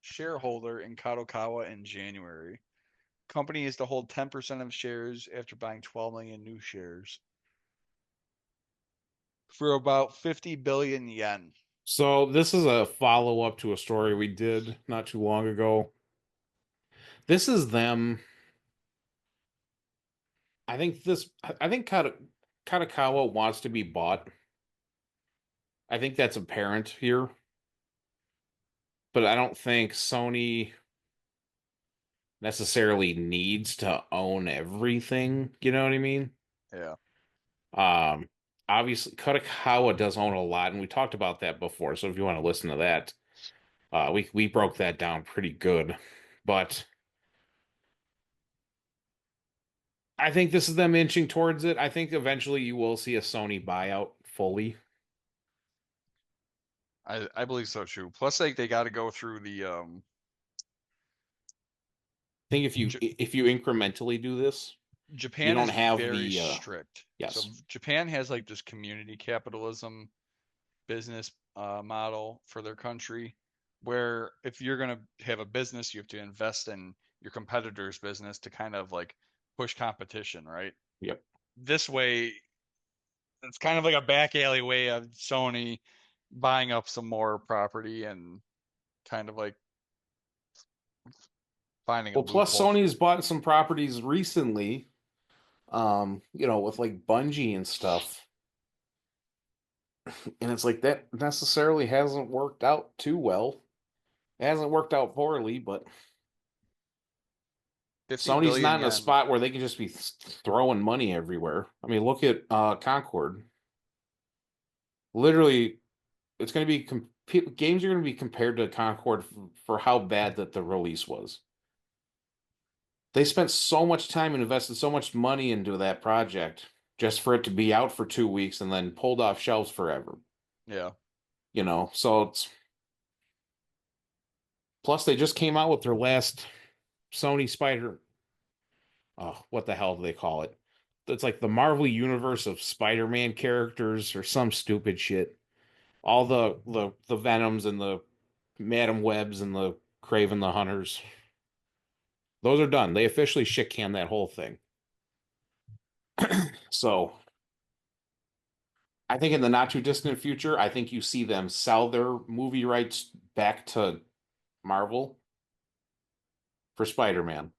[SPEAKER 1] shareholder in Kadokawa in January. Company is to hold 10% of shares after buying 12 million new shares for about 50 billion yen.
[SPEAKER 2] So this is a follow-up to a story we did not too long ago. This is them. I think Kadokawa wants to be bought. I think that's apparent here, but I don't think Sony necessarily needs to own everything. You know what I mean?
[SPEAKER 1] Yeah.
[SPEAKER 2] Um, Obviously, Kadokawa does own a lot, and we talked about that before. So if you want to listen to that, we broke that down pretty good. But I think this is them inching towards it. I think eventually you will see a Sony buyout fully.
[SPEAKER 1] I believe so too. Plus, like they got to go through the
[SPEAKER 2] I think
[SPEAKER 1] J-
[SPEAKER 2] if you incrementally do this, you
[SPEAKER 1] Japan
[SPEAKER 2] don't
[SPEAKER 1] is
[SPEAKER 2] have
[SPEAKER 1] very
[SPEAKER 2] the
[SPEAKER 1] strict. So
[SPEAKER 2] yes.
[SPEAKER 1] Japan has like this community capitalism business model for their country, where if you're gonna have a business, you have to invest in your competitor's business to kind of like push competition, right?
[SPEAKER 2] Yep.
[SPEAKER 1] This way, it's kind of like a back alley way of Sony buying up some more property and kind of like finding a
[SPEAKER 2] Well, plus
[SPEAKER 1] loophole.
[SPEAKER 2] Sony's bought some properties recently, with like Bungie and stuff. And it's like that necessarily hasn't worked out too well. It hasn't worked out poorly, but
[SPEAKER 1] 50
[SPEAKER 2] Sony's
[SPEAKER 1] billion
[SPEAKER 2] not in a
[SPEAKER 1] yen.
[SPEAKER 2] spot where they can just be throwing money everywhere. I mean, look at Concord. Literally, it's going to be games are going to be compared to Concord for how bad that the release was. They spent so much time and invested so much money into that project just for it to be out for 2 weeks and then pulled off shelves forever.
[SPEAKER 1] Yeah.
[SPEAKER 2] So it's plus they just came out with their last Sony Spider. Oh, what the hell do they call it? It's like the Marvel universe of Spider-Man characters or some stupid shit. All the Venoms and the Madam Webs and the Craven the Hunters. Those are done. They officially shit can that whole thing. So I think in the not too distant future, I think you see them sell their movie rights back to Marvel for Spider-Man.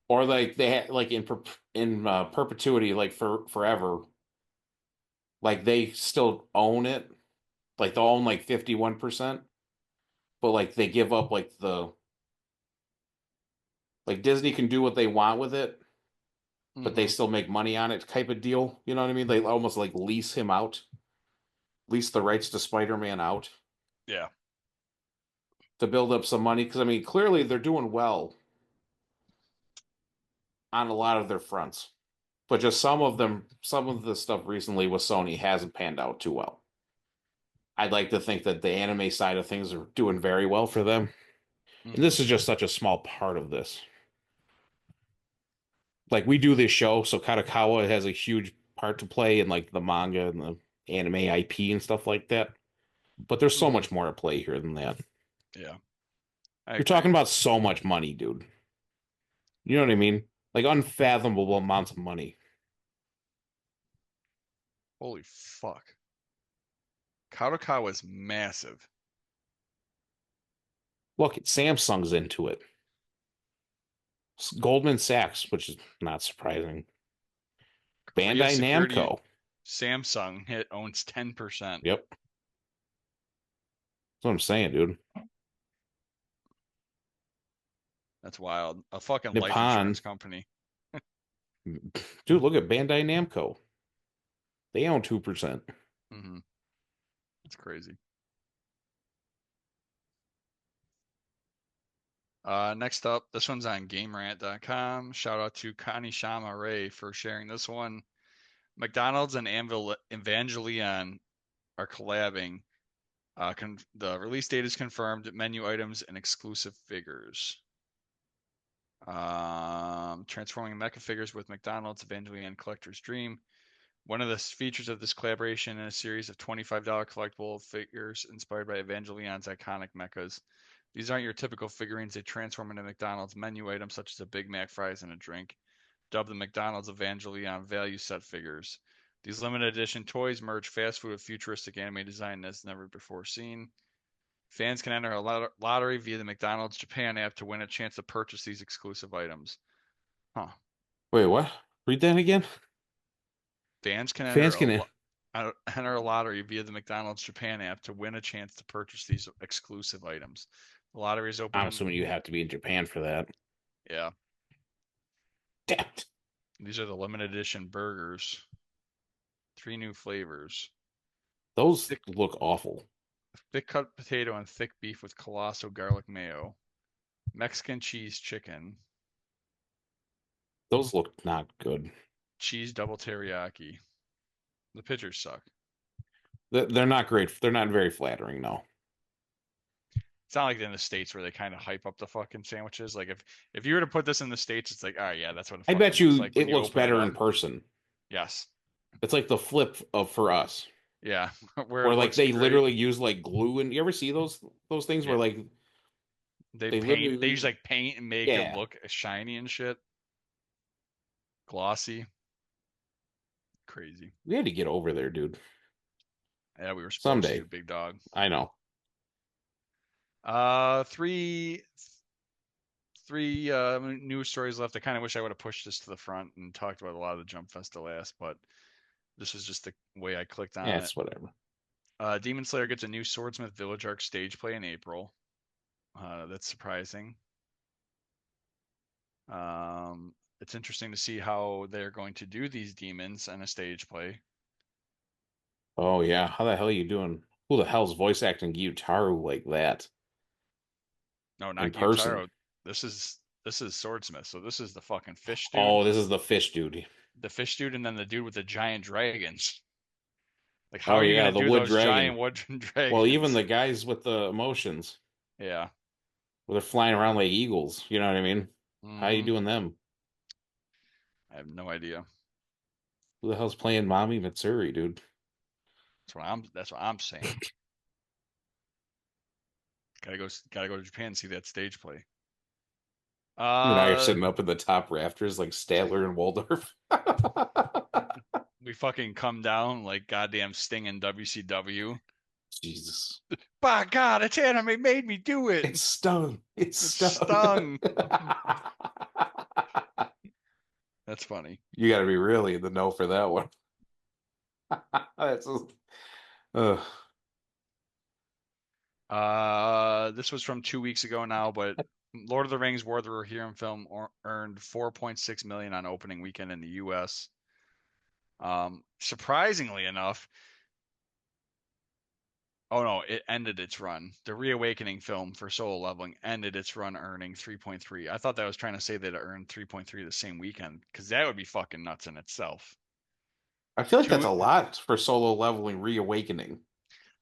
[SPEAKER 2] Or like they had like in perpetuity, like for forever, like they still own it. Like they'll own like 51%, but like they give up like Disney can do what they want with it, but they
[SPEAKER 1] Hmm.
[SPEAKER 2] still make money on it type of deal. You know what I mean? They almost like lease him out, lease the rights to Spider-Man out
[SPEAKER 1] Yeah.
[SPEAKER 2] to build up some money. Because I mean, clearly they're doing well on a lot of their fronts, but just some of the stuff recently with Sony hasn't panned out too well. I'd like to think that the anime side of things are doing very well for them. And
[SPEAKER 1] Hmm.
[SPEAKER 2] this is just such a small part of this. Like we do this show, so Kadokawa has a huge part to play in like the manga and the anime IP and stuff like that. But there's so
[SPEAKER 1] Hmm.
[SPEAKER 2] much more to play here than that.
[SPEAKER 1] Yeah. I
[SPEAKER 2] You're talking
[SPEAKER 1] agree.
[SPEAKER 2] about so much money, dude. You know what I mean? Like unfathomable amounts of money.
[SPEAKER 1] Holy fuck. Kadokawa was massive.
[SPEAKER 2] Look, Samsung's into it. Goldman Sachs, which is not surprising.
[SPEAKER 1] Korea
[SPEAKER 2] Bandai
[SPEAKER 1] Security
[SPEAKER 2] Namco.
[SPEAKER 1] Samsung owns 10%.
[SPEAKER 2] Yep. That's what I'm saying, dude.
[SPEAKER 1] That's wild. A fucking life
[SPEAKER 2] Nippon.
[SPEAKER 1] insurance company.
[SPEAKER 2] Dude, look at Bandai Namco. They own 2%.
[SPEAKER 1] Hmm. That's crazy. Next up, this one's on GameRant.com. Shout out to Kanishama Ray for sharing this one. McDonald's and Evangelion are collabing. The release date is confirmed. Menu items and exclusive figures. Transforming mecha figures with McDonald's Evangelion Collector's Dream. One of the features of this collaboration is a series of $25 collectible figures inspired by Evangelion's iconic mechas. These aren't your typical figurines. They transform into McDonald's menu items such as a Big Mac, fries, and a drink. Dubbed the McDonald's Evangelion Value Set figures. These limited edition toys merge fast food with futuristic anime design as never before seen. Fans can enter a lottery via the McDonald's Japan app to win a chance to purchase these exclusive items. Huh.
[SPEAKER 2] Wait, what? Read that again?
[SPEAKER 1] Fans can
[SPEAKER 2] Fans can.
[SPEAKER 1] enter a lottery via the McDonald's Japan app to win a chance to purchase these exclusive items. The lottery is
[SPEAKER 2] I'm
[SPEAKER 1] open.
[SPEAKER 2] assuming you have to be in Japan for that.
[SPEAKER 1] Yeah,
[SPEAKER 2] Damn it.
[SPEAKER 1] these are the limited edition burgers. 3 new flavors:
[SPEAKER 2] Those
[SPEAKER 1] thick,
[SPEAKER 2] look awful.
[SPEAKER 1] thick cut potato and thick beef with colossal garlic mayo. Mexican cheese chicken.
[SPEAKER 2] Those look not good.
[SPEAKER 1] Cheese double teriyaki. The pictures suck.
[SPEAKER 2] They're not great. They're not very flattering, no.
[SPEAKER 1] It's not like in the States where they kind of hype up the fucking sandwiches. Like if you were to put this in the States, it's like, all right, yeah, that's what it
[SPEAKER 2] I
[SPEAKER 1] fucking
[SPEAKER 2] bet
[SPEAKER 1] looks
[SPEAKER 2] you
[SPEAKER 1] like when
[SPEAKER 2] it
[SPEAKER 1] you
[SPEAKER 2] looks
[SPEAKER 1] open it
[SPEAKER 2] better
[SPEAKER 1] up.
[SPEAKER 2] in person.
[SPEAKER 1] Yes.
[SPEAKER 2] It's like the flip of for us,
[SPEAKER 1] Yeah. Where
[SPEAKER 2] where
[SPEAKER 1] it
[SPEAKER 2] like
[SPEAKER 1] looks
[SPEAKER 2] they
[SPEAKER 1] great.
[SPEAKER 2] literally use like glue. And you ever see those things
[SPEAKER 1] Yeah.
[SPEAKER 2] where like they
[SPEAKER 1] They
[SPEAKER 2] literally,
[SPEAKER 1] use like paint and make it
[SPEAKER 2] yeah,
[SPEAKER 1] look shiny and shit. Glossy. Crazy.
[SPEAKER 2] we had to get over there, dude.
[SPEAKER 1] Yeah, we were supposed
[SPEAKER 2] Someday.
[SPEAKER 1] to, big dog.
[SPEAKER 2] I know.
[SPEAKER 1] Three news stories left. I kind of wish I would have pushed this to the front and talked about a lot of the Jump Fest last, but this is just the way I clicked
[SPEAKER 2] Yeah,
[SPEAKER 1] on it.
[SPEAKER 2] it's whatever.
[SPEAKER 1] Demon Slayer gets a new Swordsmith Village Arc stage play in April. That's surprising. It's interesting to see how they're going to do these demons in a stage play.
[SPEAKER 2] Oh yeah, how the hell are you doing? Who the hell's voice acting Gyutaro like that
[SPEAKER 1] No,
[SPEAKER 2] in
[SPEAKER 1] not
[SPEAKER 2] person?
[SPEAKER 1] Gyutaro. This is Swordsmith. So this is the fucking fish dude,
[SPEAKER 2] Oh, this is the fish dude.
[SPEAKER 1] and then the dude with the giant dragons. Like, how
[SPEAKER 2] Oh
[SPEAKER 1] are you
[SPEAKER 2] yeah,
[SPEAKER 1] gonna
[SPEAKER 2] the
[SPEAKER 1] do
[SPEAKER 2] wood
[SPEAKER 1] those
[SPEAKER 2] dragon.
[SPEAKER 1] giant wood
[SPEAKER 2] Well, even
[SPEAKER 1] dragons?
[SPEAKER 2] the guys with the emotions,
[SPEAKER 1] Yeah.
[SPEAKER 2] where they're flying around like eagles. You know what I mean? How you
[SPEAKER 1] Hmm.
[SPEAKER 2] doing them?
[SPEAKER 1] I have no idea.
[SPEAKER 2] Who the hell's playing Mommy Mitsuri, dude?
[SPEAKER 1] That's what I'm saying. Gotta go to Japan and see that stage play.
[SPEAKER 2] And now you're
[SPEAKER 1] Uh,
[SPEAKER 2] sitting up in the top rafters like Statler and Waldorf.
[SPEAKER 1] we fucking come down like goddamn Sting in WCW.
[SPEAKER 2] Jesus.
[SPEAKER 1] By God, it's anime made me do it.
[SPEAKER 2] It's stung. It's
[SPEAKER 1] It's
[SPEAKER 2] stung.
[SPEAKER 1] stung. That's funny.
[SPEAKER 2] You got to be really in the know for that one. That's uh,
[SPEAKER 1] This was from 2 weeks ago now, but Lord of the Rings: War of the Rohirrim film earned 4.6 million on opening weekend in the U.S. Surprisingly enough, oh no, it ended its run. The Reawakening film for Solo Leveling ended its run earning 3.3. I thought that was trying to say that it earned 3.3 the same weekend, because that would be fucking nuts in itself.
[SPEAKER 2] I feel like that's
[SPEAKER 1] Two,
[SPEAKER 2] a lot for Solo Leveling Reawakening.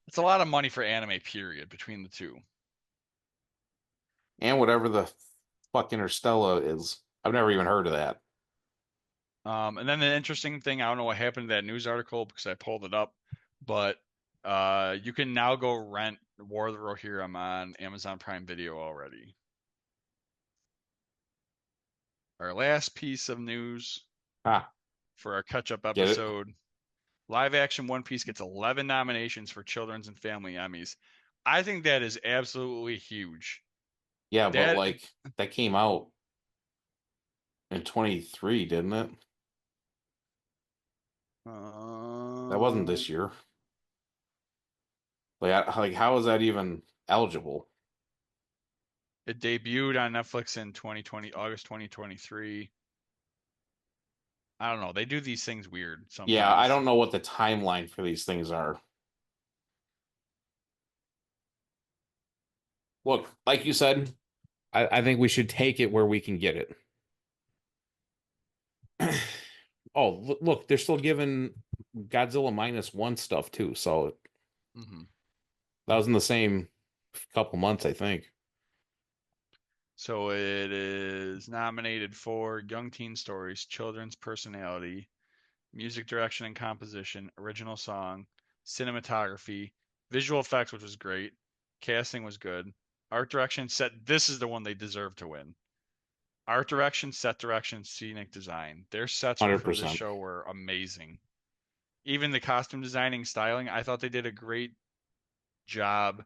[SPEAKER 1] it's a lot of money for anime, period, between the two.
[SPEAKER 2] And whatever the fuck Interstella is. I've never even heard of that.
[SPEAKER 1] And then the interesting thing, I don't know what happened to that news article because I pulled it up, but you can now go rent War of the Rohirrim on Amazon Prime Video already. Our last piece of news
[SPEAKER 2] Ah,
[SPEAKER 1] for our catch-up
[SPEAKER 2] get it?
[SPEAKER 1] episode: live action One Piece gets 11 nominations for Children's and Family Emmys. I think that is absolutely huge.
[SPEAKER 2] Yeah, but
[SPEAKER 1] That
[SPEAKER 2] like that came out in 23, didn't it? That wasn't
[SPEAKER 1] uh,
[SPEAKER 2] this year. Like how is that even eligible?
[SPEAKER 1] it debuted on Netflix in August 2023. I don't know. They do these things weird
[SPEAKER 2] Yeah, I
[SPEAKER 1] sometimes.
[SPEAKER 2] don't know what the timeline for these things are. Look, like you said, I think we should take it where we can get it. Oh, look, they're still giving Godzilla -1 stuff too. So
[SPEAKER 1] Hmm.
[SPEAKER 2] that was in the same couple months, I think.
[SPEAKER 1] So it is nominated for Young Teen Stories, Children's Personality, Music Direction and Composition, Original Song, Cinematography, Visual Effects, which was great, Casting was good, Art Direction, Set. This is the one they deserve to win. Art Direction, Set Direction, Scenic Design. Their sets for this
[SPEAKER 2] 100%.
[SPEAKER 1] show were amazing. Even the costume designing, styling, I thought they did a great job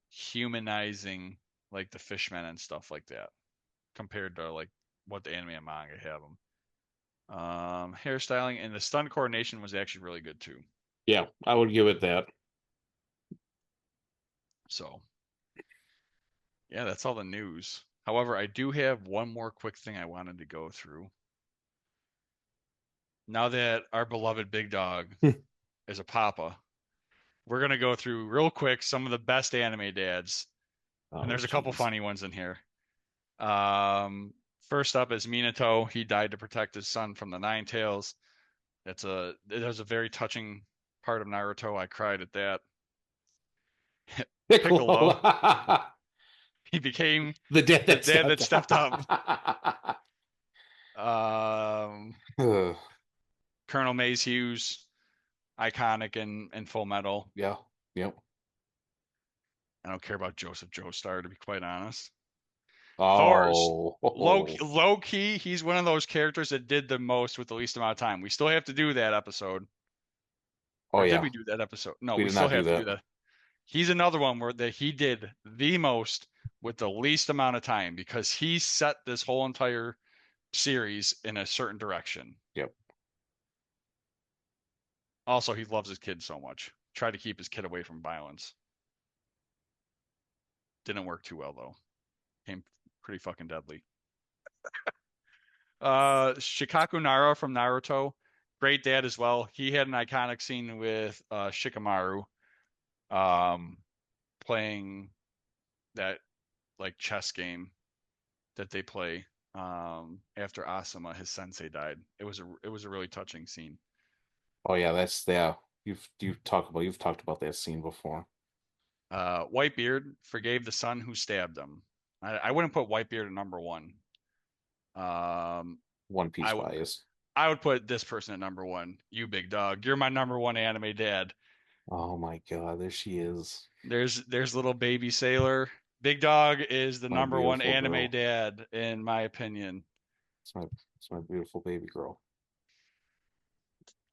[SPEAKER 1] humanizing like the fishmen and stuff like that compared to like what the anime and manga have them. Hairstyling and the stunt coordination was actually really good too.
[SPEAKER 2] Yeah, I would give it that.
[SPEAKER 1] So yeah, that's all the news. However, I do have one more quick thing I wanted to go through. Now that our beloved Big Dog is a papa, we're gonna go through real quick some of the best anime dads, and
[SPEAKER 2] Oh,
[SPEAKER 1] there's a couple
[SPEAKER 2] jeez.
[SPEAKER 1] funny ones in here. Um, First up is Minato. He died to protect his son from the Nine Tails. It was a very touching part of Naruto. I cried at that. Piccolo.
[SPEAKER 2] Piccolo.
[SPEAKER 1] He became
[SPEAKER 2] The dad
[SPEAKER 1] the
[SPEAKER 2] that
[SPEAKER 1] dad that
[SPEAKER 2] stepped
[SPEAKER 1] stepped up.
[SPEAKER 2] out.
[SPEAKER 1] Um,
[SPEAKER 2] Ugh.
[SPEAKER 1] Colonel Maze Hughes, iconic in Full Metal.
[SPEAKER 2] Yeah. Yep.
[SPEAKER 1] I don't care about Joseph Joestar, to be quite honest. Thor's
[SPEAKER 2] Oh.
[SPEAKER 1] low key, he's one of those characters that did the most with the least amount of time. We still have to do that episode.
[SPEAKER 2] Oh
[SPEAKER 1] Or did
[SPEAKER 2] yeah.
[SPEAKER 1] we do that episode? No,
[SPEAKER 2] We
[SPEAKER 1] we
[SPEAKER 2] did
[SPEAKER 1] still
[SPEAKER 2] not do
[SPEAKER 1] have to do
[SPEAKER 2] that.
[SPEAKER 1] that. He's another one where that he did the most with the least amount of time because he set this whole entire series in a certain direction.
[SPEAKER 2] Yep.
[SPEAKER 1] Also, he loves his kid so much. Tried to keep his kid away from violence. Didn't work too well though. Came pretty fucking deadly. Shikaku Nara from Naruto, great dad as well. He had an iconic scene with Shikamaru, um, playing that like chess game that they play after Asuma, his sensei, died. It was a really touching scene.
[SPEAKER 2] Oh yeah. You've talked about that scene before.
[SPEAKER 1] Whitebeard forgave the son who stabbed him. I wouldn't put Whitebeard at number one. Um,
[SPEAKER 2] One Piece
[SPEAKER 1] I would
[SPEAKER 2] bias.
[SPEAKER 1] I would put this person at number one. You big dog, you're my number one anime dad.
[SPEAKER 2] Oh my God, there she is.
[SPEAKER 1] There's little baby sailor. Big dog is the
[SPEAKER 2] My
[SPEAKER 1] number one
[SPEAKER 2] beautiful
[SPEAKER 1] anime
[SPEAKER 2] girl.
[SPEAKER 1] dad in my opinion.
[SPEAKER 2] It's my beautiful baby girl.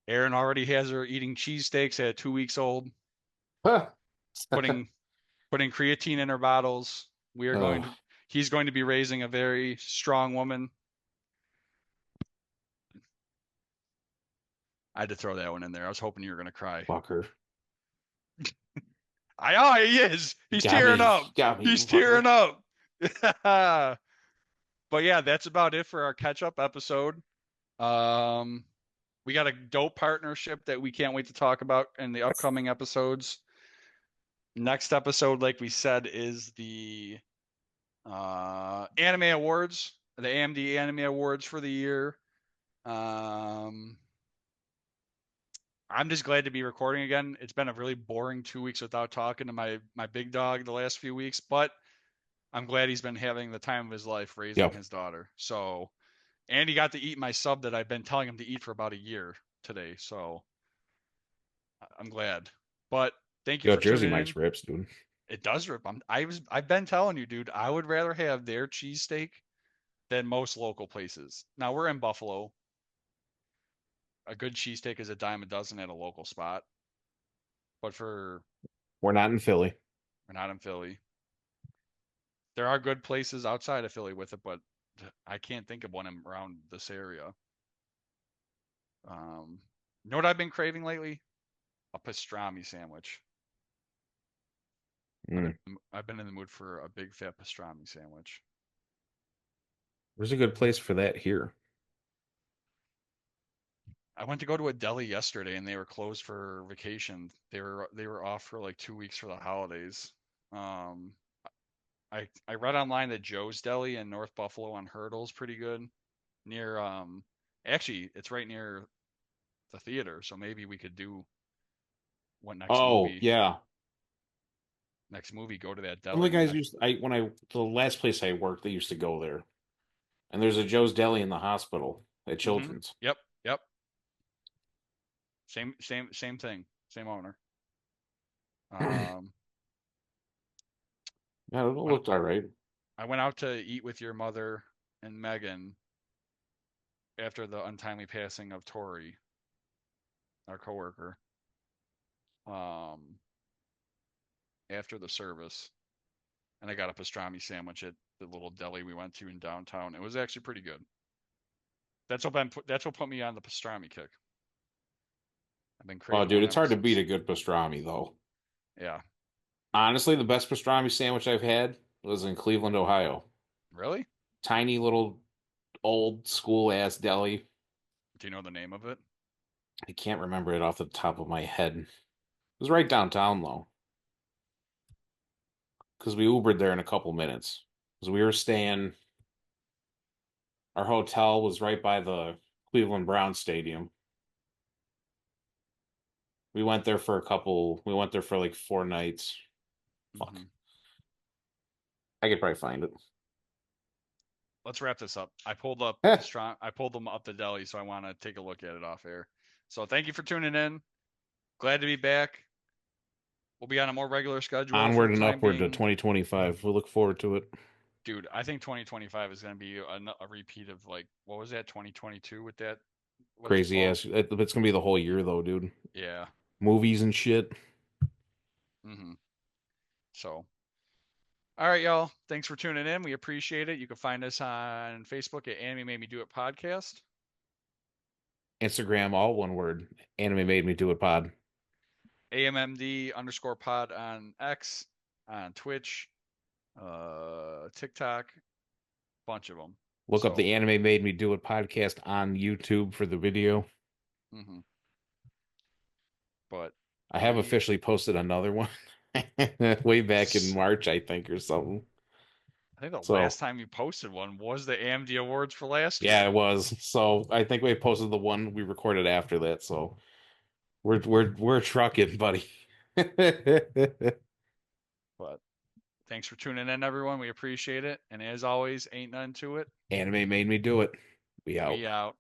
[SPEAKER 1] Aaron already has her eating cheesesteaks at 2 weeks old,
[SPEAKER 2] Huh.
[SPEAKER 1] putting putting creatine in her bottles. We are going
[SPEAKER 2] Ugh,
[SPEAKER 1] to He's going to be raising a very strong woman. I had to throw that one in there. I was hoping you were going to cry.
[SPEAKER 2] fucker.
[SPEAKER 1] He is. He's
[SPEAKER 2] Got
[SPEAKER 1] tearing
[SPEAKER 2] me.
[SPEAKER 1] up.
[SPEAKER 2] Got me,
[SPEAKER 1] He's
[SPEAKER 2] you fucker.
[SPEAKER 1] tearing up. But yeah, that's about it for our catch up episode. Um, we got a dope partnership that we can't wait to talk about in the upcoming episodes. Next episode, like we said, is the anime awards, the AMD anime awards for the year. Um, I'm just glad to be recording again. It's been a really boring 2 weeks without talking to my big dog the last few weeks, but I'm glad he's been having the time of his life raising
[SPEAKER 2] Yep.
[SPEAKER 1] his daughter. So, and he got to eat my sub that I've been telling him to eat for about a year today. So I'm glad. But thank you
[SPEAKER 2] Yo,
[SPEAKER 1] for
[SPEAKER 2] Jersey
[SPEAKER 1] tuning in.
[SPEAKER 2] Mike's rips, dude.
[SPEAKER 1] It does rip. I've been telling you, dude, I would rather have their cheesesteak than most local places. Now we're in Buffalo. A good cheesesteak is a dime a dozen at a local spot. But
[SPEAKER 2] We're not in Philly.
[SPEAKER 1] we're not in Philly. There are good places outside of Philly with it, but I can't think of one around this area. You know what I've been craving lately? A pastrami sandwich.
[SPEAKER 2] Mm.
[SPEAKER 1] I've been in the mood for a big fat pastrami sandwich.
[SPEAKER 2] There's a good place for that here.
[SPEAKER 1] I went to go to a deli yesterday and they were closed for vacation. They were off for like 2 weeks for the holidays. Um, I read online that Joe's Deli in North Buffalo on Hurdle's pretty good. Near actually it's right near the theater, so maybe we could do what
[SPEAKER 2] Oh, yeah.
[SPEAKER 1] next movie go to that
[SPEAKER 2] Some of the
[SPEAKER 1] deli.
[SPEAKER 2] guys the last place I worked, they used to go there. And there's a Joe's Deli in the hospital at
[SPEAKER 1] Mm-hmm.
[SPEAKER 2] Children's.
[SPEAKER 1] Yep. Same thing. Same owner. Um,
[SPEAKER 2] Yeah, it
[SPEAKER 1] when
[SPEAKER 2] looked all right.
[SPEAKER 1] I went out to eat with your mother and Megan after the untimely passing of Tori, our coworker. Um, after the service, and I got a pastrami sandwich at the little deli we went to in downtown. It was actually pretty good. That's what put me on the pastrami kick. I've been
[SPEAKER 2] Oh,
[SPEAKER 1] craving
[SPEAKER 2] dude,
[SPEAKER 1] one
[SPEAKER 2] it's
[SPEAKER 1] ever
[SPEAKER 2] hard to beat
[SPEAKER 1] since.
[SPEAKER 2] a good pastrami, though.
[SPEAKER 1] Yeah.
[SPEAKER 2] Honestly, the best pastrami sandwich I've had was in Cleveland, Ohio.
[SPEAKER 1] Really?
[SPEAKER 2] Tiny little old school ass deli.
[SPEAKER 1] Do you know the name of it?
[SPEAKER 2] I can't remember it off the top of my head. It was right downtown, though, because we Ubered there in a couple minutes. Because we were staying, our hotel was right by the Cleveland Browns Stadium. We went there for like 4 nights. Fuck.
[SPEAKER 1] Mm-hmm.
[SPEAKER 2] I could probably find it.
[SPEAKER 1] Let's wrap this up. I pulled them up the deli, so I want to take a look at it off air. So thank you for tuning in. Glad to be back. We'll be on a more regular schedule for
[SPEAKER 2] Onward
[SPEAKER 1] the
[SPEAKER 2] and
[SPEAKER 1] time
[SPEAKER 2] upward to
[SPEAKER 1] being.
[SPEAKER 2] 2025. We look forward to it.
[SPEAKER 1] Dude, I think 2025 is going to be a repeat of like what was that 2022 with that? What is it
[SPEAKER 2] Crazy
[SPEAKER 1] called?
[SPEAKER 2] ass. It's gonna be the whole year though, dude.
[SPEAKER 1] Yeah.
[SPEAKER 2] Movies and shit.
[SPEAKER 1] Mm-hmm. So, all right, y'all. Thanks for tuning in. We appreciate it. You can find us on Facebook at Anime Made Me Do It Podcast.
[SPEAKER 2] Instagram, all one word. Anime made me do it pod.
[SPEAKER 1] AMMD_pod on X, on Twitch, TikTok, bunch of them.
[SPEAKER 2] Look up
[SPEAKER 1] So,
[SPEAKER 2] the Anime Made Me Do It podcast on YouTube for the video.
[SPEAKER 1] mhm. But
[SPEAKER 2] I have
[SPEAKER 1] we,
[SPEAKER 2] officially posted another one way back in March, I think, or something.
[SPEAKER 1] I think the
[SPEAKER 2] So
[SPEAKER 1] last time you posted one was the AMD Awards for last
[SPEAKER 2] yeah,
[SPEAKER 1] year.
[SPEAKER 2] it was. So I think we posted the one we recorded after that. So we're trucking, buddy.
[SPEAKER 1] But thanks for tuning in, everyone. We appreciate it. And as always, ain't none to it.
[SPEAKER 2] Anime made me do it. We out.
[SPEAKER 1] We out.